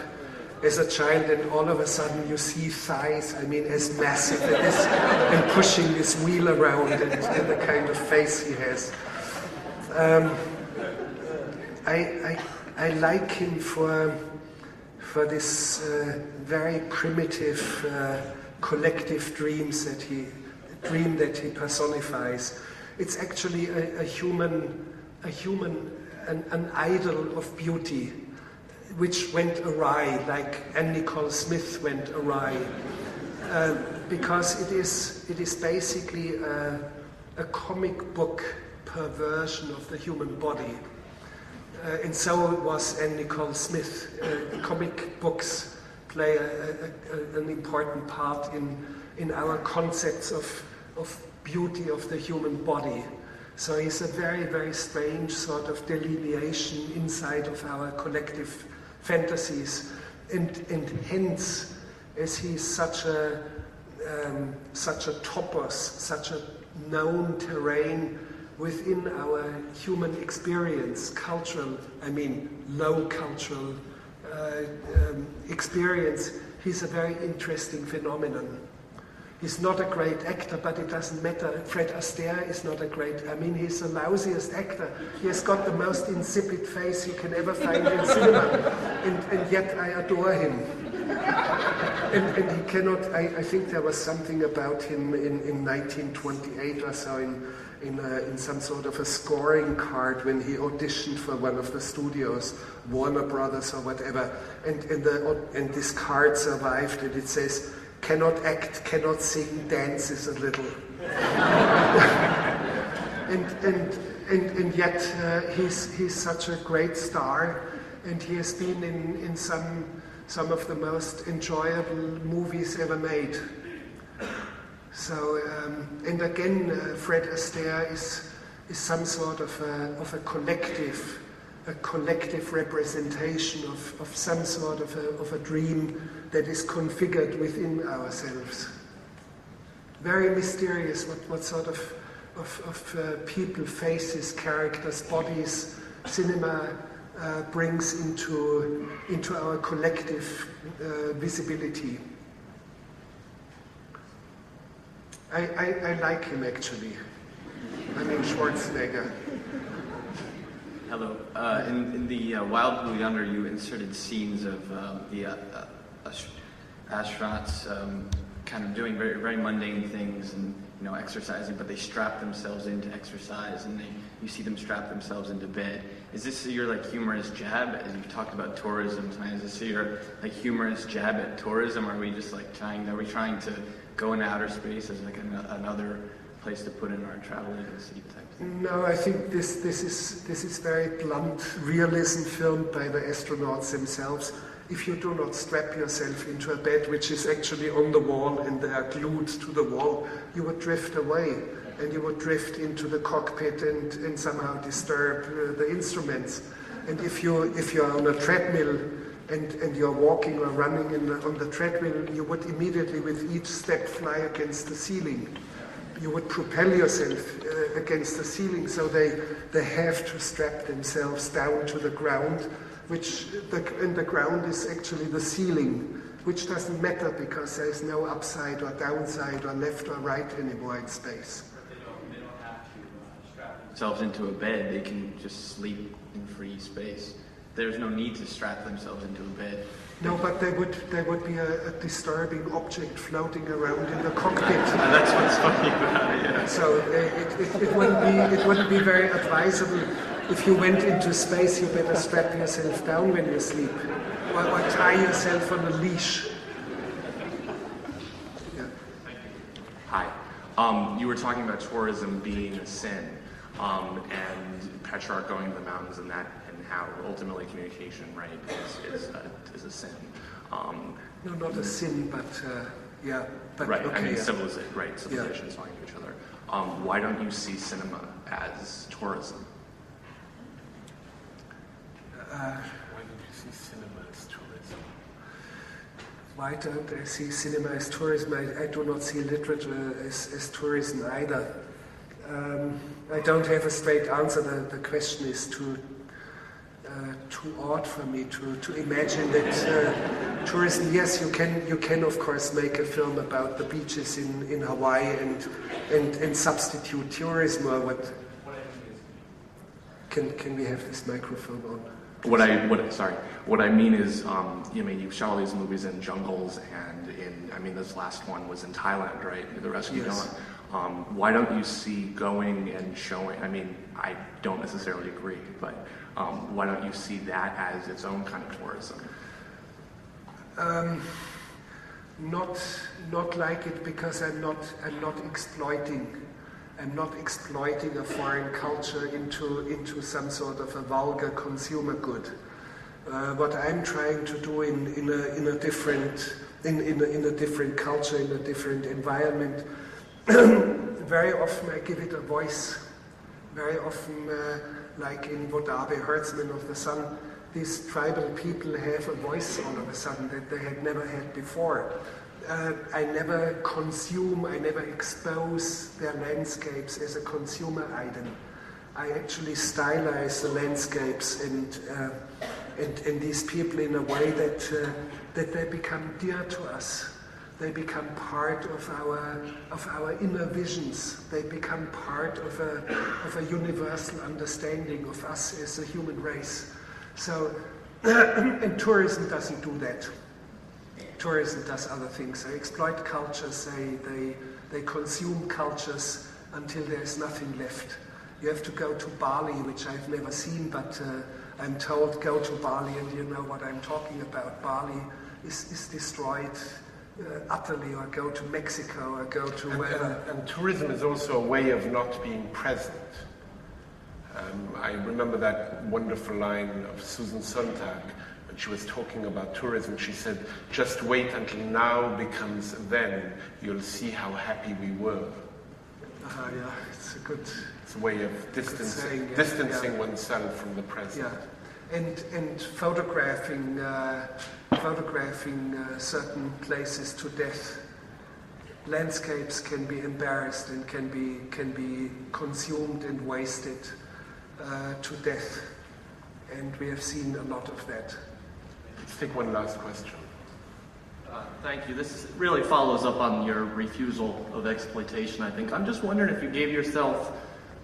as a child and all of a sudden you see thighs, I mean, as massive as this, and pushing this wheel around and the kind of face he has. I like him for this very primitive collective dreams that he personifies. It's actually an idol of beauty, which went awry, like Nicole Smith went awry, because it is basically a comic book perversion of the human body, and so was Nicole Smith. Comic books play an important part in our concepts of beauty of the human body. So it's a very, very strange sort of delineation inside of our collective fantasies, and hence, as he's such a topos, such a known terrain within our human experience, low cultural experience, he's a very interesting phenomenon. He's not a great actor, but it doesn't matter. Fred Astaire is not a great, he's the lousiest actor. He has got the most insipid face you can ever find in cinema. And yet I adore him. And he cannot, I think there was something about him in 1928 or so in some sort of a scoring card when he auditioned for one of the studios, Warner Brothers or whatever, and this card survived, and it says, "Cannot act, cannot sing, dances a little." and yet he's such a great star, and he has been in some of the most enjoyable movies ever made. So, and again, Fred Astaire is some sort of a collective representation of some sort of a dream that is configured within ourselves. Very mysterious what sort of people, faces, characters, bodies cinema brings into our collective visibility. I like him actually. I mean Schwarzenegger. Hello. In the Wild Blue Yonder, you inserted scenes of the astronauts kind of doing very, very mundane things and exercising, but they strap themselves into exercise, and you see them strap themselves into bed. Is this your humorous jab? As you've talked about tourism tonight, is this your humorous jab at tourism? Are we just trying to go into outer space as another place to put in our travel agency type thing? No, I think this is very blunt realism filmed by the astronauts themselves. If you do not strap yourself into a bed which is actually on the wall and they are glued to the wall, you would drift away, and you would drift into the cockpit and somehow disturb the instruments. And if you're on a treadmill and you're walking or running on the treadmill, you would immediately with each step fly against the ceiling. You would propel yourself against the ceiling, so they have to strap themselves down to the ground, and the ground is actually the ceiling, which doesn't matter because there is no upside or downside or left or right anymore in space. But they don't have to strap themselves into a bed. They can just sleep in free space. There's no need to strap themselves into a bed. No, but there would be a disturbing object floating around in the cockpit. That's what's funny about it. Yeah. So it wouldn't be very advisable. If you went into space, you better strap yourself down when you sleep, or tie yourself on a leash. Yeah. Hi. You were talking about tourism being a sin, and Petrarca going to the mountains and how ultimately communication, right, is a sin. No, not a sin, but yeah. But right. Okay, civilizations talking to each other. Why don't you see cinema as tourism? Why don't you see cinema as tourism? Why don't I see cinema as tourism? I do not see literature as tourism either. I don't have a straight answer. The question is too odd for me to imagine that tourism. Yes, you can of course make a film about the beaches in Hawaii and substitute tourism or what. Can we have this microphone on? What I mean is, you shot all these movies in jungles and this last one was in Thailand, right? The rescue Yes. Dawn. Why don't you see going and showing? I don't necessarily agree, but why don't you see that as its own kind of tourism? Not like it, because I'm not exploiting. I'm not exploiting a foreign culture into some sort of a vulgar consumer good. What I'm trying to do in a different culture, in a different environment, very often I give it a voice. Very often, like in Wodabe, Herdsmen of the Sun, these tribal people have a voice all of a sudden that they had never had before. I never consume, I never expose their landscapes as a consumer item. I actually stylize the landscapes and these people in a way that they become dear to us. They become part of our inner visions. They become part of a universal understanding of us as a human race. So, and tourism doesn't do that. Tourism does other things. They exploit cultures. They consume cultures until there's nothing left. You have to go to Bali, which I've never seen, but I'm told go to Bali and you know what I'm talking about. Bali is destroyed utterly, or go to Mexico, or go to wherever. And tourism is also a way of not being present. I remember that wonderful line of Susan Sontag when she was talking about tourism. She said, just wait until now becomes then. You'll see how happy we were. Yeah, it's a good... It's a way of distancing oneself from the present. Yeah, and photographing certain places to death. Landscapes can be embarrassed and can be consumed and wasted to death, and we have seen a lot of that. Let's take one last question. Thank you. This really follows up on your refusal of exploitation, I think. I'm just wondering if you gave yourself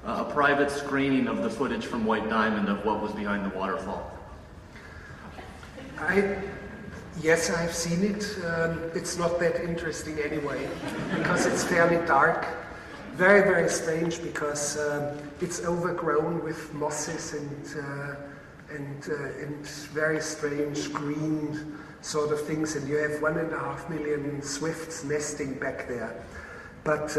a private screening of the footage from White Diamond of what was behind the waterfall. Yes, I've seen it. It's not that interesting anyway, because it's fairly dark. Very, very strange, because it's overgrown with mosses and very strange green sort of things, and you have 1.5 million swifts nesting back there. But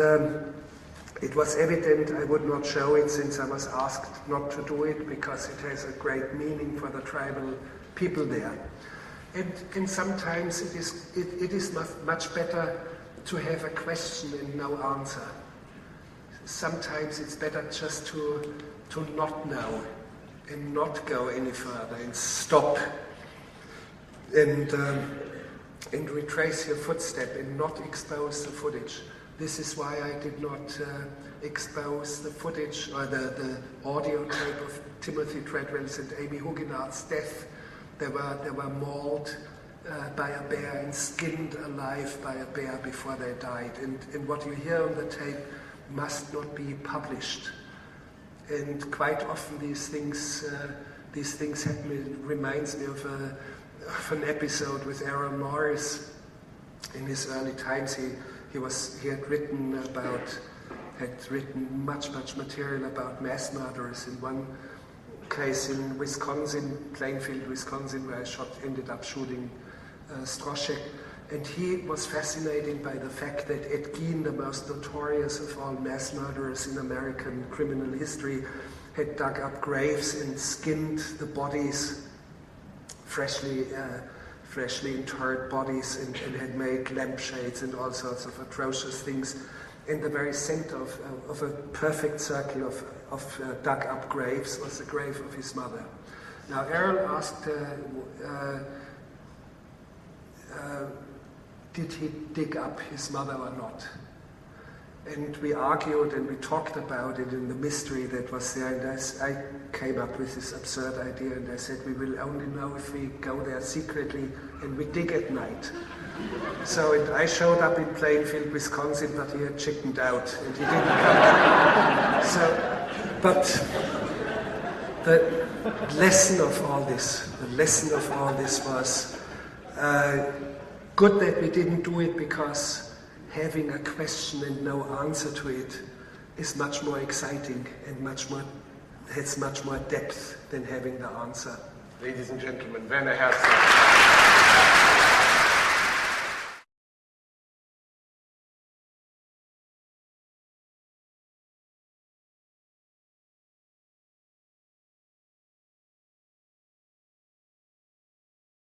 it was evident I would not show it, since I was asked not to do it, because it has a great meaning for the tribal people there. And sometimes it is much better to have a question and no answer. Sometimes it's better just to not know and not go any further and stop and retrace your footstep and not expose the footage. This is why I did not expose the footage or the audio tape of Timothy Treadwell's and Amy Huguenot's death. They were mauled by a bear and skinned alive by a bear before they died. And what you hear on the tape must not be published. And quite often these things happen. It reminds me of an episode with Aaron Morris. In his early times, he had written much material about mass murderers. In one case in Wisconsin, Plainfield, Wisconsin, where I ended up shooting Stroszek. And he was fascinated by the fact that Ed Gein, the most notorious of all mass murderers in American criminal history, had dug up graves and skinned the bodies, freshly interred bodies, and had made lampshades and all sorts of atrocious things. In the very center of a perfect circle of dug up graves was the grave of his mother. Now Errol asked, did he dig up his mother or not? And we argued and we talked about it in the mystery that was there, and I came up with this absurd idea, and I said we will only know if we go there secretly and we dig at night. So I showed up in Plainfield, Wisconsin, but he had chickened out and he didn't come. So, but the lesson of all this was good that we didn't do it, because having a question and no answer to it is much more exciting and has much more depth than having the answer. Ladies and gentlemen, Werner Herzog.